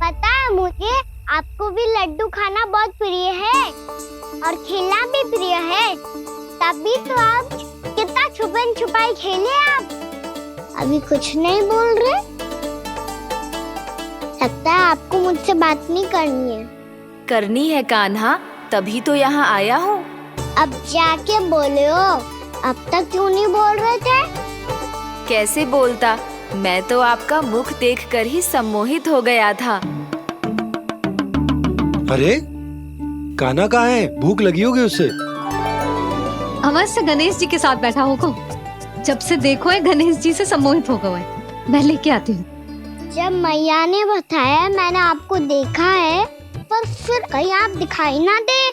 पता है मुझे आपको भी लड्डू खाना बहुत प्रिय है और खेलना भी प्रिय है। तभी तो आप कितना छुपन छुपाई खेले। आप अभी कुछ नहीं बोल रहे। लगता है आपको मुझसे बात नहीं करनी है। करनी है कान्हा, तभी तो यहाँ आया हूँ। अब जाके बोलो। अब तक क्यों नहीं बोल रहे थे? कैसे बोलता, मैं तो आपका मुख देखकर ही सम्मोहित हो गया था। अरे कान्हा कहाँ है? भूख लगी होगी उसे। अवश्य गणेश जी के साथ बैठा होगा। जब से देखो है गणेश जी से सम्मोहित हो गए। मैं लेके आती हूँ। जब मैया ने बताया मैंने आपको देखा है, पर फिर कहीं आप दिखाई ना दे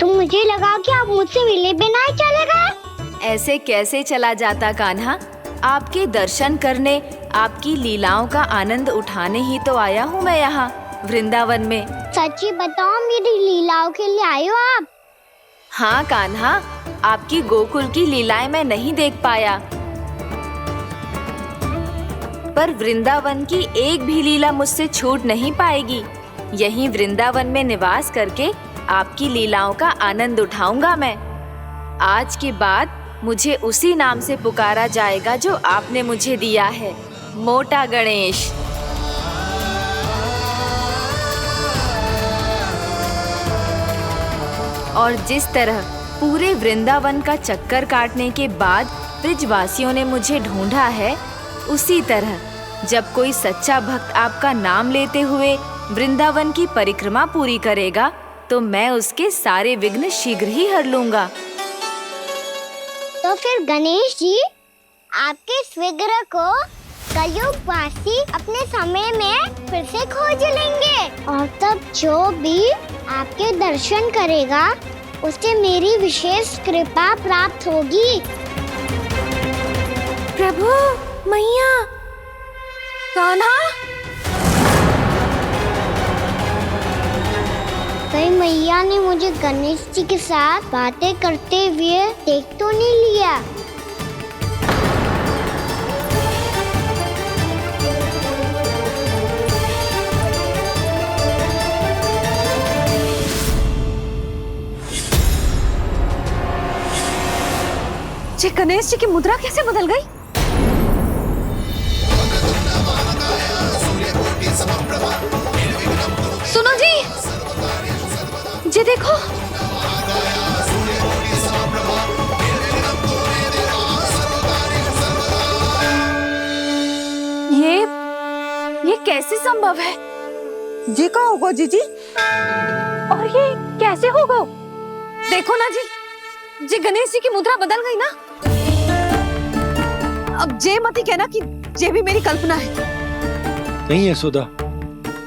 तो मुझे लगा कि आप मुझसे मिले बिना ही चले गए। ऐसे कैसे चला जाता कान्हा? आपके दर्शन करने, आपकी लीलाओं का आनंद उठाने ही तो आया हूँ मैं यहाँ। वृंदावन में। सच्ची बताओ, मेरी लीलाओं के लिए आए हो आप? हाँ कान्हा, आपकी गोकुल की लीलाएं मैं नहीं देख पाया, पर वृंदावन की एक भी लीला मुझसे छूट नहीं पाएगी। यहीं वृंदावन में निवास करके आपकी लीलाओं का आनंद उठाऊंगा मैं। आज के बाद मुझे उसी नाम से पुकारा जाएगा जो आपने मुझे दिया है, मोटा गणेश। और जिस तरह पूरे वृंदावन का चक्कर काटने के बाद ब्रिजवासियों ने मुझे ढूंढा है, उसी तरह जब कोई सच्चा भक्त आपका नाम लेते हुए वृंदावन की परिक्रमा पूरी करेगा, तो मैं उसके सारे विघ्न शीघ्र ही हर लूंगा। तो फिर गणेश जी, आपके इस विग्रह को कलयुगवासी अपने समय में फिर से खोज लेंगे, और तब जो भी आपके दर्शन करेगा उसे मेरी विशेष कृपा प्राप्त होगी। प्रभु, मैया, कान्हा, कहीं मैया ने मुझे गणेश जी के साथ बातें करते हुए देख तो नहीं लिया? ये गणेश जी की मुद्रा कैसे बदल गई? सुनो जी, ये देखो। ये कैसे संभव है? जी का होगा जीजी? और ये कैसे होगा? देखो ना जी, ये गणेश जी की मुद्रा बदल गई ना। अब जे मती कहना कि ये भी मेरी कल्पना है। नहीं यशोदा,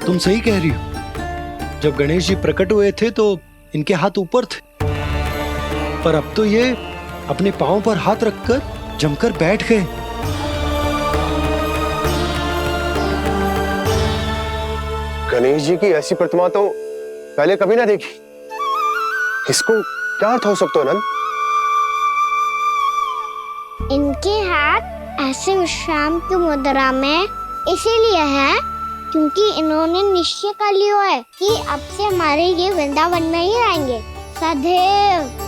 तुम सही कह रही हो। जब गणेश जी प्रकट हुए थे तो इनके हाथ ऊपर थे, पर अब तो ये अपने पांव पर हाथ रखकर जमकर बैठ गए। गणेश जी की ऐसी प्रतिमा तो पहले कभी ना देखी। इसको क्या अर्थ हो सकता है नंद? इनके हाथ ऐसे विश्राम की मुद्रा में इसीलिए है क्योंकि इन्होंने निश्चय कर लिया है कि अब से हमारे ये वृंदावन में ही रहेंगे सदैव।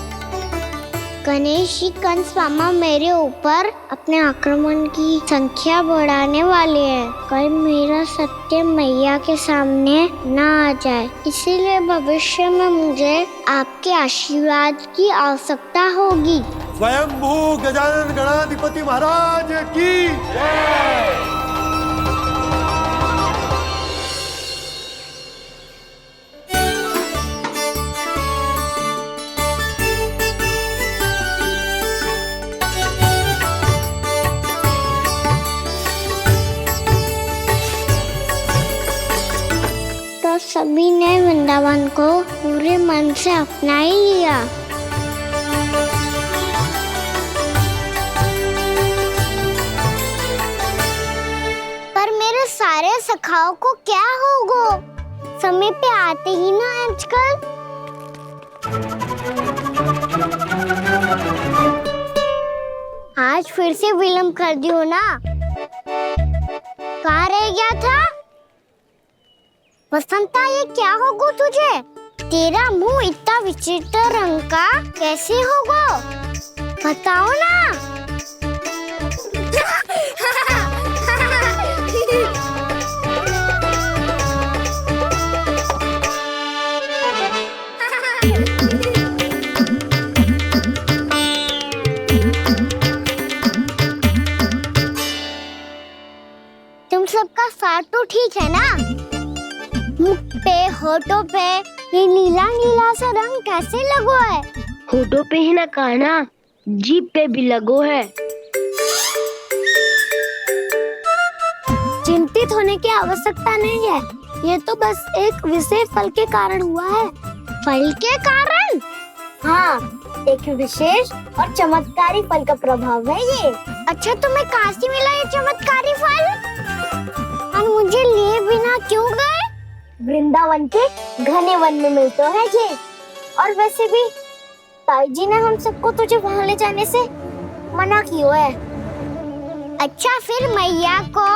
गणेश जी कंस मामा मेरे ऊपर अपने आक्रमण की संख्या बढ़ाने वाले हैं। कल मेरा सत्य मैया के सामने ना आ जाए, इसीलिए भविष्य में मुझे आपके आशीर्वाद की आवश्यकता होगी। स्वयंभू गजानन गणाधिपति महाराज की जय। तो सभी ने वृंदावन को पूरे मन से अपना ही लिया। पर मेरे सारे सखाओं को क्या होगा? समय पे आते ही ना आजकल। आज फिर से विलंब कर दियो ना। कहाँ रह गया था? वसंता, ये क्या होगा तुझे? तेरा मुंह इतना विचित्र रंग का कैसे होगा? बताओ ना। तुम सबका साथ तो ठीक है ना? मुख पे, होठों पे ये नीला नीला सा रंग कैसे लगो है? होठों पे ही ना कान्हा, जीभ पे भी लगो है। चिंतित होने की आवश्यकता नहीं है, ये तो बस एक विशेष फल के कारण हुआ है। फल के कारण? हाँ, एक विशेष और चमत्कारी फल का प्रभाव है ये। अच्छा, तुम्हें कहाँ से मिला ये चमत्कारी फल? और मुझे लिए बिना क्यों गए? वृंदावन के घने वन में मिलते हैं जी। और वैसे भी ताई जी ने हम सबको तुझे वहाँ ले जाने से मना किया है। अच्छा, फिर मैया को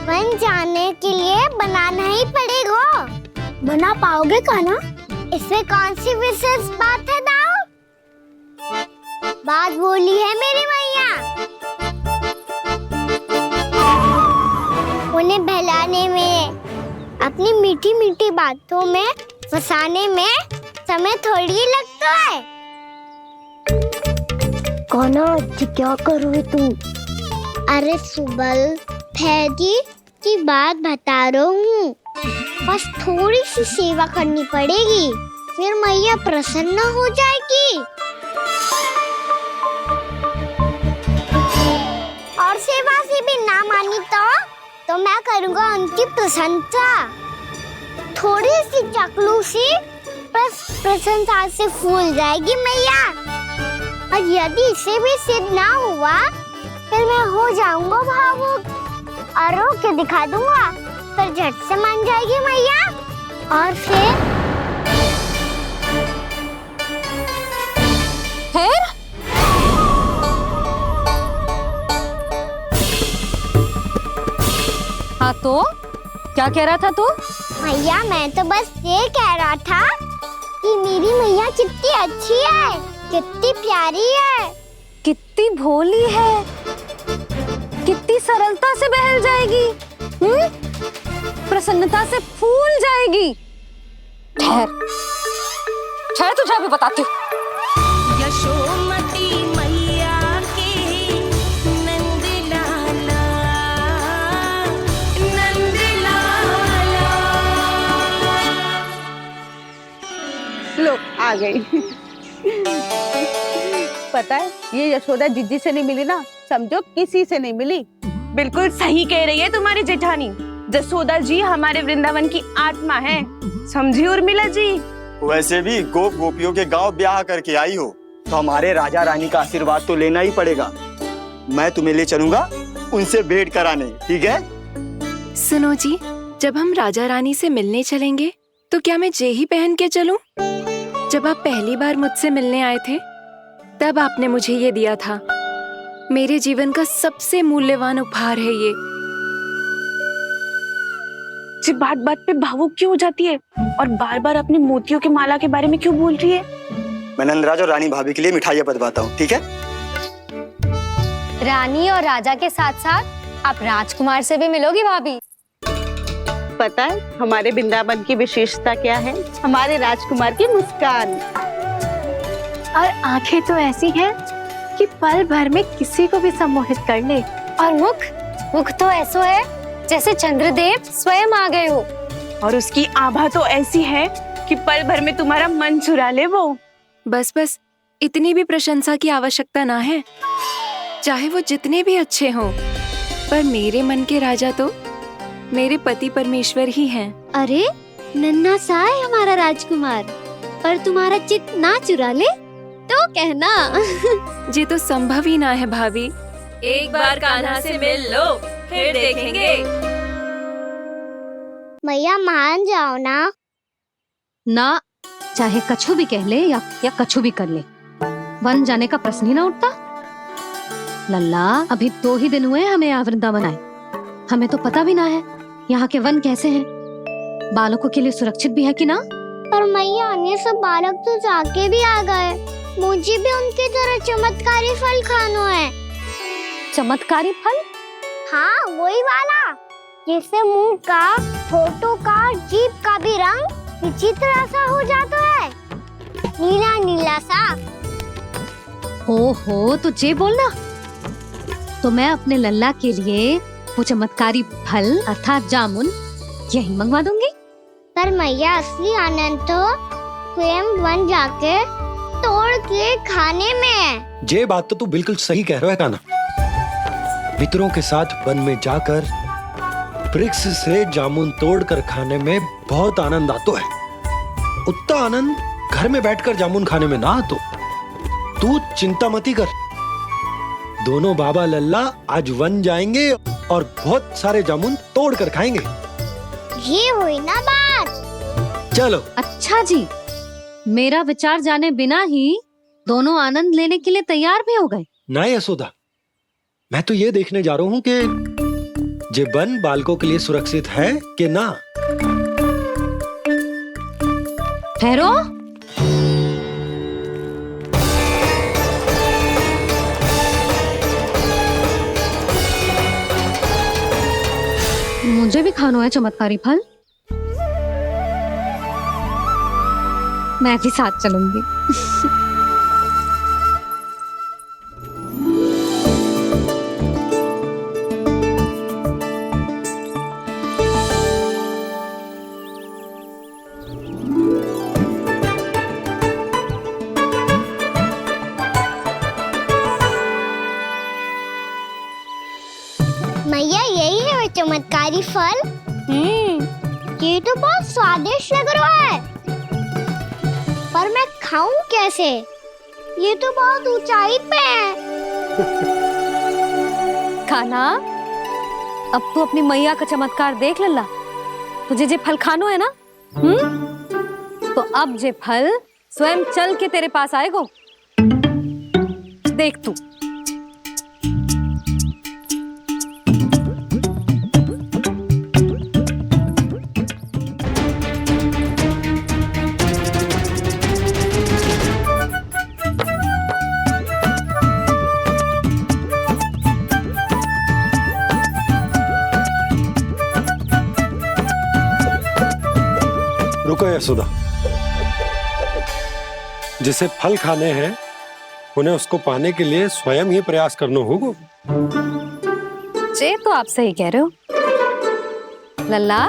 वन जाने के लिए बनाना ही पड़ेगा। बना पाओगे कान्हा? इसमें कौन सी विशेष बात है दाऊ? बात बोली है मेरी मैया। उन्हें बहलाने में, अपनी मीठी मीठी बातों में फंसाने में समय थोड़ी लगता है। कान्हा क्या करोगे तू? अरे सुबल, फैजी की बात बता रहा हूँ। बस थोड़ी सी सेवा करनी पड़ेगी, फिर मैया प्रसन्न हो जाएगी। और सेवा से भी ना मानी तो मैं करूँगा उनकी प्रशंसा। थोड़ी सी चकलूसी बस प्रशंसा से फूल जाएगी मैया। और यदि इसे भी सिद्ध ना हुआ, फिर मैं हो जाऊंगा भावुक और रो के दिखा दूंगा। फिर झट से मान जाएगी मैया। और फिर हाँ तो क्या कह रहा था तू? मैया, मैं तो बस ये कह रहा था कि मेरी मैया कितनी अच्छी है, कितनी प्यारी है, कितनी भोली है, कितनी सरलता से बहल जाएगी, प्रसन्नता से फूल जाएगी। ठहर ठहर, तुझे अभी बताती हूँ। यशोमती मैया के नंद लाला, नंद लाला। लो आ गई। पता है, ये यशोदा जिज्जी से नहीं मिली ना, समझो किसी से नहीं मिली। बिल्कुल सही कह रही है तुम्हारी जेठानी। यशोदा जी हमारे वृंदावन की आत्मा है, समझी उर्मिला जी। वैसे भी गोप गोपियों के गांव ब्याह करके आई हो तो हमारे राजा रानी का आशीर्वाद तो लेना ही पड़ेगा। मैं तुम्हें ले चलूंगा उनसे भेंट कराने, ठीक है? सुनो जी, जब हम राजा रानी से मिलने चलेंगे तो क्या मैं जे ही पहन के चलूं? जब आप पहली बार मुझसे मिलने आए थे तब आपने मुझे ये दिया था। मेरे जीवन का सबसे मूल्यवान उपहार है ये। जी बात बात पे भावुक क्यों हो जाती है और बार बार अपने मोतियों के माला के बारे में क्यों बोल रही है? मैं नंदराज और रानी भाभी के लिए मिठाइयाँ बंटवाता हूँ, ठीक है? रानी और राजा के साथ साथ आप राजकुमार से भी मिलोगी भाभी। पता है हमारे वृंदावन की विशेषता क्या है? हमारे राजकुमार की मुस्कान। और आंखें तो ऐसी हैं कि पल भर में किसी को भी सम्मोहित कर ले। और मुख तो ऐसा है जैसे चंद्रदेव स्वयं आ गए हो। और उसकी आभा तो ऐसी है कि पल भर में तुम्हारा मन चुरा ले वो। बस बस, इतनी भी प्रशंसा की आवश्यकता ना है। चाहे वो जितने भी अच्छे हों, पर मेरे मन के राजा तो मेरे पति परमेश्वर ही हैं। अरे नन्हा सा है हमारा राजकुमार, पर तुम्हारा चित्त ना चुरा ले तो कहना। ये तो संभव ही ना है भाभी। एक बार कान्हा से मिल लो, फिर देखेंगे। मैया मान जाओ ना। चाहे कछु भी कह ले या कछु भी कर ले, वन जाने का प्रश्न ही ना उठता। लल्ला, अभी 2 ही दिन हुए हमें यहाँ वृंदावन आए। हमें तो पता भी ना है यहाँ के वन कैसे हैं, बालकों के लिए सुरक्षित भी है कि ना। पर मैया, अन्य सब बालक तो जाके भी आ गए। मुझे भी उनकी तरह चमत्कारी फल खाना है। चमत्कारी फल? हाँ, वही वाला जिससे मुंह का, होठों का, जीभ का भी रंग विचित्र सा हो जाता है, नीला नीला सा। हो तो जे बोलना। तो मैं अपने लल्ला के लिए वो चमत्कारी फल अर्थात जामुन यही मंगवा दूंगी। पर मैया, असली आनंद तो स्वयं वन जाके तोड़ के खाने में है। ये बात तो तू बिल्कुल सही कह रहा है कान्हा। मित्रों के साथ वन में जाकर वृक्ष से जामुन तोड़कर खाने में बहुत आनंद आता है। उतना आनंद घर में बैठकर जामुन खाने में ना आतो। तू चिंता मती कर, दोनों बाबा लल्ला आज वन जाएंगे और बहुत सारे जामुन तोड़कर खाएंगे। ये हुई ना बात। चलो। अच्छा जी, मेरा विचार जाने बिना ही दोनों आनंद लेने के लिए तैयार भी हो गए। ना यशोदा, मैं तो ये देखने जा रहा हूँ कि ये वन बालकों के लिए सुरक्षित है कि ना। ठहरो। मुझे भी खाना है चमत्कारी फल। मैं भी साथ चलूंगी। मैया यही है वो चमत्कारी फल। ये तो बहुत स्वादिष्ट लग रहा है, पर मैं खाऊं कैसे? ये तो बहुत ऊंचाई पे है। खाना, अब तू अपनी मैया का चमत्कार देख लल्ला। तुझे जे फल खानो है ना, तो अब जे फल स्वयं चल के तेरे पास आएगो। देख तू। रुको यशोदा, जिसे फल खाने हैं उन्हें उसको पाने के लिए स्वयं ही प्रयास करना होगा। जे तो आप सही कह रहे हो लल्ला।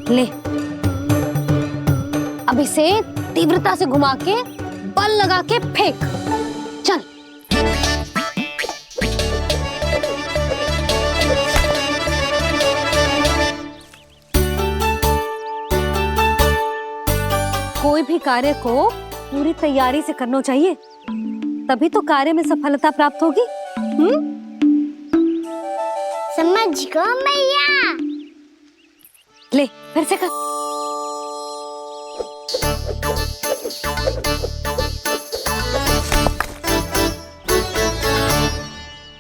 ले, अब इसे तीव्रता से घुमा के बल लगा के फेंक। चल। कोई भी कार्य को पूरी तैयारी से करना चाहिए, तभी तो कार्य में सफलता प्राप्त होगी। समझ गो मैया। ले, फिर से कर।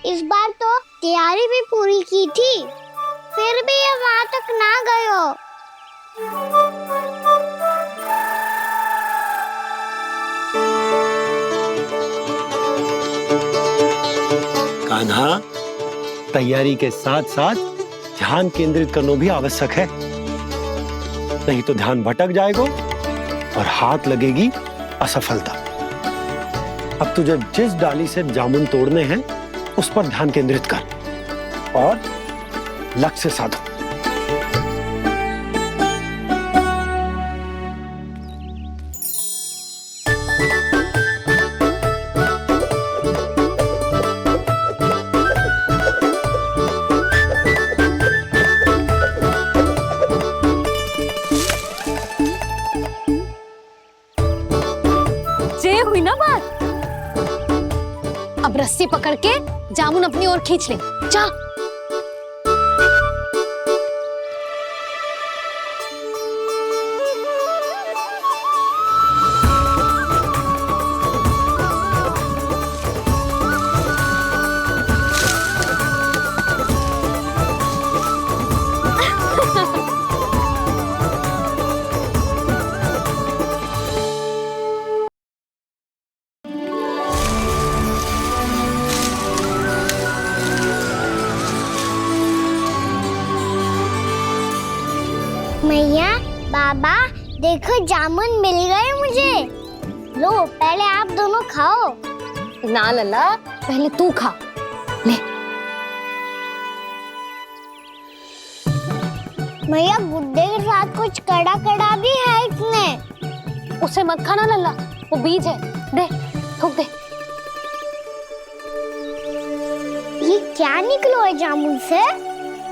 इस बार तो तैयारी भी पूरी की थी, फिर भी ये वहां तक ना गए हो। कान्हा, तैयारी के साथ साथ ध्यान केंद्रित करना भी आवश्यक है, नहीं तो ध्यान भटक जाएगा और हाथ लगेगी असफलता। अब तुझे जिस डाली से जामुन तोड़ने हैं उस पर ध्यान केंद्रित कर और लक्ष्य साधो। हुई ना बात। अब रस्सी पकड़ के जामुन अपनी ओर खींच ले। जा। मैया, बाबा, देखो जामुन मिल गए मुझे। लो, पहले आप दोनों खाओ। ना लल्ला, पहले तू खा। ले। मैया, गुड्डे के साथ कुछ कड़ा कड़ा भी है इसमें। उसे मत खाना लल्ला, वो बीज है। दे, थूक दे। ये क्या निकलो है जामुन से?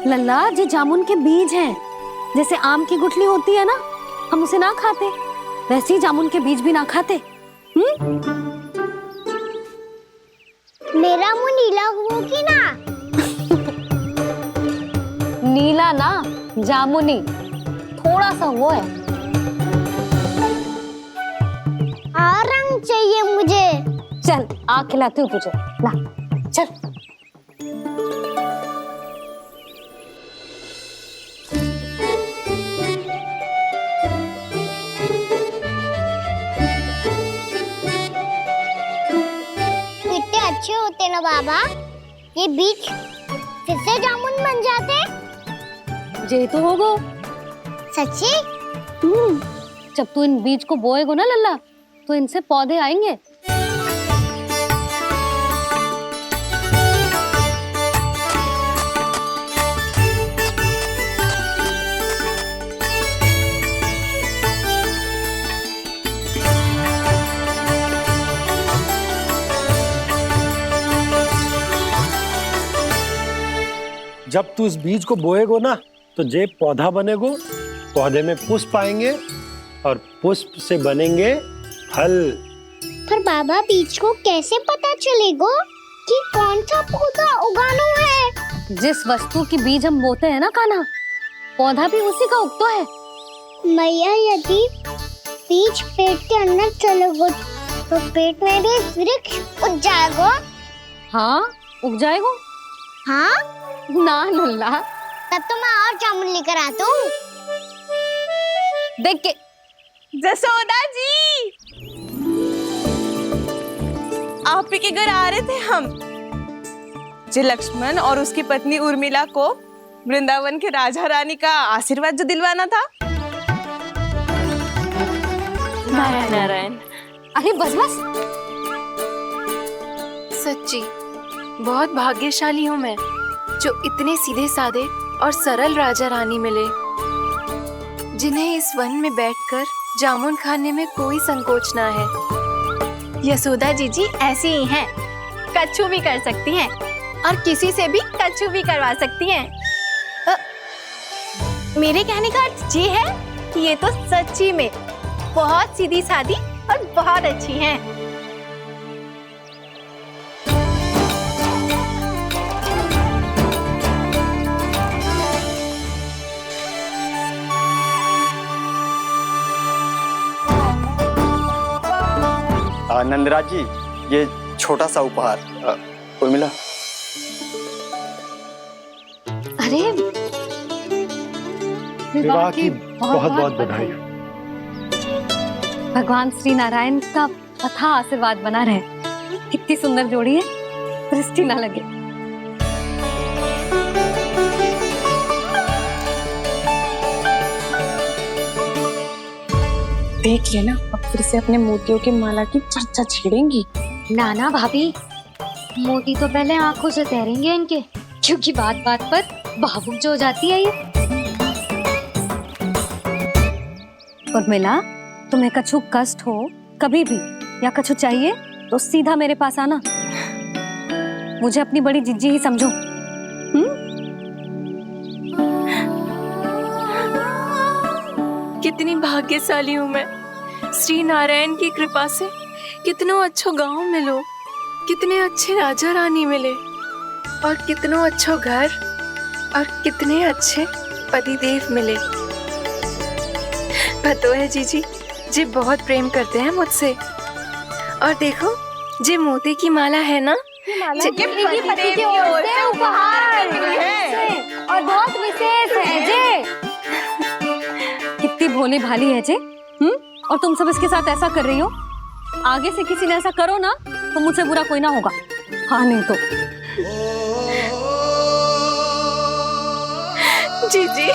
लल्ला, ये जामुन के बीज हैं। जैसे आम की गुठली होती है ना, हम उसे ना खाते, वैसे ही जामुन के बीज भी ना खाते। मेरा मुंह नीला हुआ कि ना? नीला ना, जामुनी। थोड़ा सा वो है। चल आग खिलाती हूँ तुझे, ला चल। कितने अच्छे होते ना बाबा, ये बीज फिर से जामुन बन जाते। जे तो होगो। सच्ची? जब तू इन बीज को बोएगो ना लल्ला, तो इनसे पौधे आएंगे। जब तू इस बीज को बोएगो ना, तो जे पौधा बनेगो, पौधे में पुष्प आएंगे और पुष्प से बनेंगे फल। पर बाबा बीज को कैसे पता चलेगा कि कौन सा पौधा उगाना है? जिस वस्तु की बीज हम बोते हैं ना कान्हा, पौधा भी उसी का उगता है। मैया यदि बीज पेट के अंदर चलेगा तो पेट में भी वृक्ष उग जाएगा। हाँ उग जाएगा। हाँ ना लल्ला, तब तो मैं और जामुन लेकर आता हूँ। देख के जसोदा जी, आप ही के घर आ रहे थे हम। जो लक्ष्मण और उसकी पत्नी उर्मिला को वृंदावन के राजा रानी का आशीर्वाद जो दिलवाना था। नारायण नारायण। अरे बस बस। सच्ची बहुत भाग्यशाली हूँ मैं, जो इतने सीधे साधे और सरल राजा रानी मिले, जिन्हें इस वन में बैठकर जामुन खाने में कोई संकोच ना है। यशोदा जी ऐसी ही हैं, कच्छू भी कर सकती हैं और किसी से भी कच्छू भी करवा सकती हैं। मेरे कहने का अर्थ ये है कि ये तो सच्ची में बहुत सीधी सादी और बहुत अच्छी हैं। नंदराज जी, ये छोटा सा उपहार। उर्मिला। अरे विवाह की बहुत बहुत बधाई। भगवान श्री नारायण का अथाह आशीर्वाद बना रहे। कितनी सुंदर जोड़ी है, दृष्टि ना लगे। देख लेना, अब फिर से अपने मोतियों की माला की चर्चा छेड़ेंगी। नाना भाभी, मोती तो पहले आंखों से तैरेंगे इनके, क्योंकि बात बात पर भावुक जो हो जाती है ये। उर्मिला, तुम्हें कछु कष्ट हो कभी भी या कछु चाहिए तो सीधा मेरे पास आना। मुझे अपनी बड़ी जिज्जी ही समझो। कितनी भाग्यशाली हूँ मैं, श्री नारायण की कृपा से कितनों अच्छो गांव मिलो, कितने अच्छे राजा रानी मिले और कितनों अच्छो घर और कितने अच्छे पतिदेव मिले। पतो है जीजी, जी बहुत प्रेम करते हैं मुझसे। और देखो, जे मोती की माला है ना, पति की ओर से उपहार और बहुत विशेष है जे। कितनी भोली भाली है जे। और तुम सब इसके साथ ऐसा कर रही हो। आगे से किसी ने ऐसा करो ना तो मुझसे बुरा कोई ना होगा। हाँ नहीं तो। जीजी,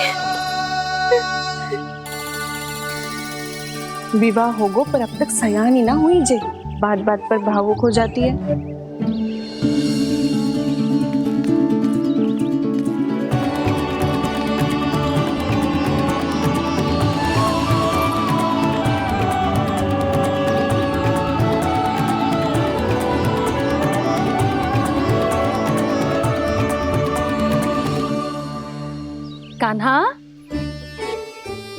विवाह होगो पर अब तक सयान ही ना हुई जे, बात बात पर भावुक हो जाती है। कान्हा,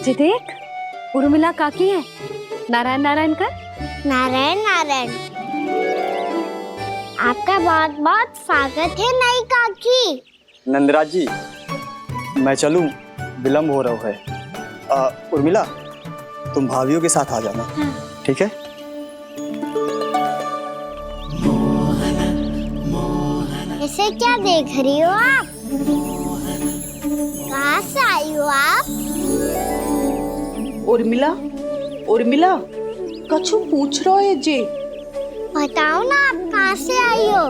जी देख, उर्मिला काकी है। नारायण नारायण कर। नारायण नारायण। आपका बहुत बहुत स्वागत है नई काकी। नंदराज जी, मैं चलूं, विलंब हो रहा है। उर्मिला, तुम भाभियों के साथ आ जाना। ठीक है? ऐसे क्या देख रही हो आप? कहाँ से आई हो आप? उर्मिला, उर्मिला, कछु पूछ रहा है जी? बताओ ना आप कहाँ से आई हो?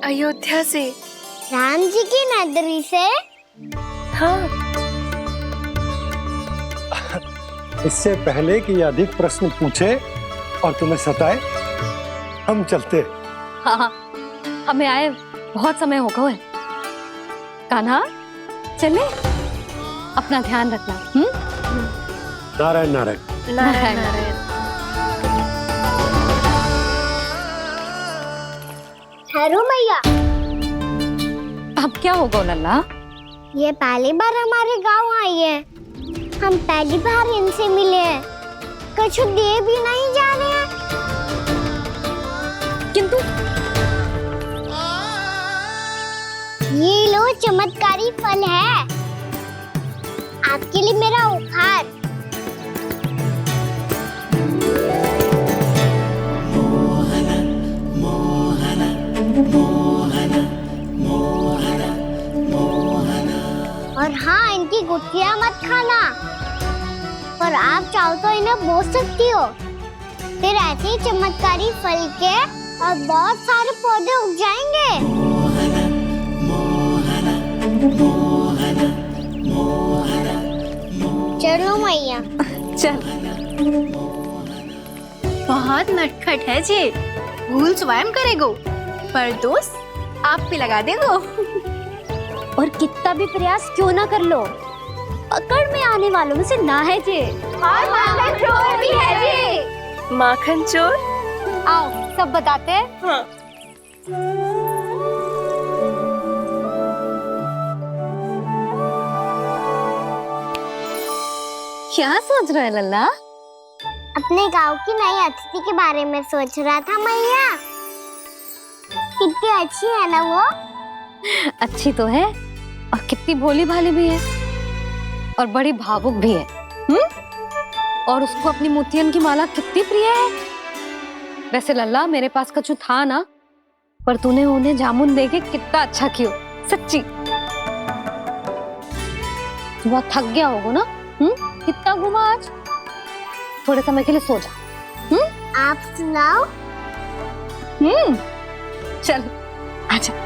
अयोध्या से। राम जी की नगरी से? हाँ। इससे पहले कि अधिक प्रश्न पूछे और तुम्हें सताए, हम चलते। हाँ, हमें आए बहुत समय हो गया है। कान्हा, चले? अपना ध्यान रखना। नारायण नारायण। नारायण नारायण। ठहरू मैया। अब क्या होगा लल्ला? ये पहली बार हमारे गांव आई है। हम पहली बार इनसे मिले हैं। कुछ दे भी नहीं जा रहे हैं। किंतु ये लो चमत्कारी फल है। आपके लिए मेरा उपहार। और हाँ, इनकी गुठलियां मत खाना। और आप चाहो तो इन्हें बोल सकती हो। फिर ऐसे ही चमत्कारी फल के और बहुत सारे पौधे उग जाएंगे। चलो मैया। चल। बहुत नटखट है जी। भूल स्वयं करेगो, पर दोस्त आप पे लगा देगो। और कितना भी प्रयास क्यों ना कर लो, पकड़ में आने वालों में से ना है जी। और माखन चोर भी है जी। माखन चोर? आओ सब बताते हैं। हाँ। क्या सोच रहे लल्ला? अपने गांव की नई अतिथि के बारे में सोच रहा था मैया। कितनी अच्छी है ना वो? अच्छी तो है और कितनी भोली भाली भी है और बड़ी भावुक भी है। और उसको अपनी मोतियन की माला कितनी प्रिय है। वैसे लल्ला, मेरे पास कछु था ना, पर तूने उन्हें जामुन देके कितना अच्छा किया। सच्ची बहुत थक गया होगा ना? कितना घूमा आज? थोड़े समय के लिए सो जा। आप सुनाओ। चल आजा।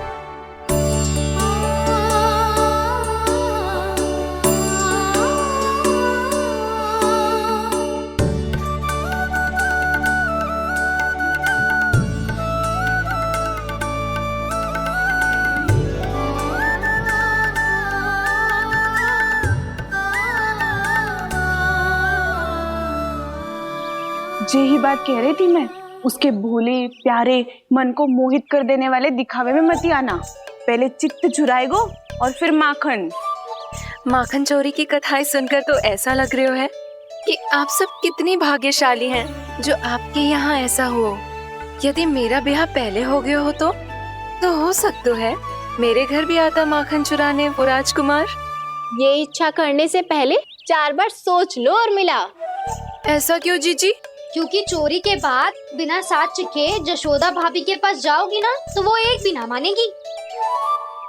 यही बात कह रही थी मैं। उसके भोले प्यारे मन को मोहित कर देने वाले दिखावे में मत आना। पहले चित्त चुराएगो और फिर माखन। माखन चोरी की कथाएं सुनकर तो ऐसा लग रहा है कि आप सब कितनी भाग्यशाली हैं जो आपके यहाँ ऐसा हो। यदि मेरा ब्याह पहले हो गया हो तो हो सकता है मेरे घर भी आता माखन चुराने वो राजकुमार। ये इच्छा करने से पहले 4 बार सोच लो उर्मिला। ऐसा क्यों जीजी? क्योंकि चोरी के बाद बिना साथ चिखे जशोदा भाभी के पास जाओगी ना, तो वो एक भी ना मानेगी।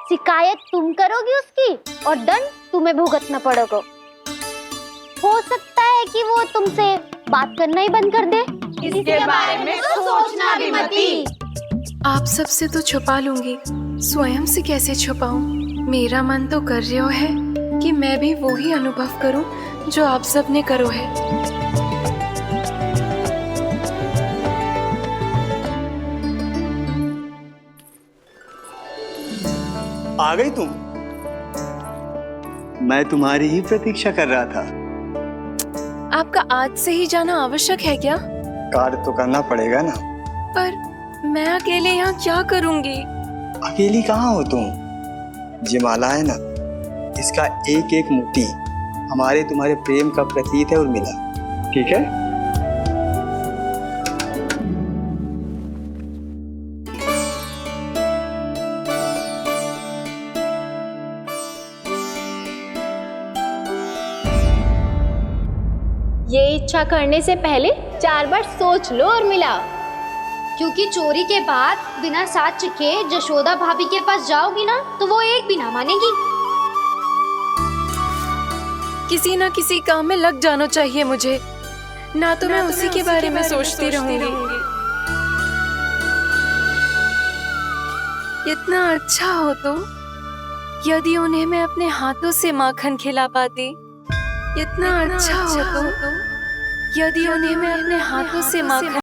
शिकायत तुम करोगी उसकी और दंड तुम्हें भुगतना पड़ेगा। हो सकता है कि वो तुमसे बात करना ही बंद कर दे। इसके बारे में तो सोचना भी मती। आप सबसे तो छुपा लूंगी, स्वयं से कैसे छुपाऊं? मेरा मन तो कर रहा है कि मैं भी वो ही अनुभव करूं जो आप सब ने करो है। आ गई तुम? मैं तुम्हारी ही प्रतीक्षा कर रहा था। आपका आज से ही जाना आवश्यक है क्या? कार्य तो करना पड़ेगा ना। पर मैं अकेले यहाँ क्या करूँगी? अकेली कहाँ हो तुम? ये माला है ना, इसका एक एक मोती हमारे तुम्हारे प्रेम का प्रतीक है उर्मिला। ठीक है? ये इच्छा करने से पहले 4 बार सोच लो उर्मिला। क्योंकि चोरी के बाद बिना साथ चिखे जशोदा भाभी के पास जाओगी ना तो वो एक भी ना मानेगी। किसी ना किसी काम में लग जाना चाहिए मुझे, ना तो मैं उसी के बारे में सोचती रहूंगी। इतना अच्छा हो तो यदि उन्हें मैं अपने हाथों से माखन खिला पाती। इतना अच्छा हो तो यदि उन्हें मैं अपने हाथों से माखन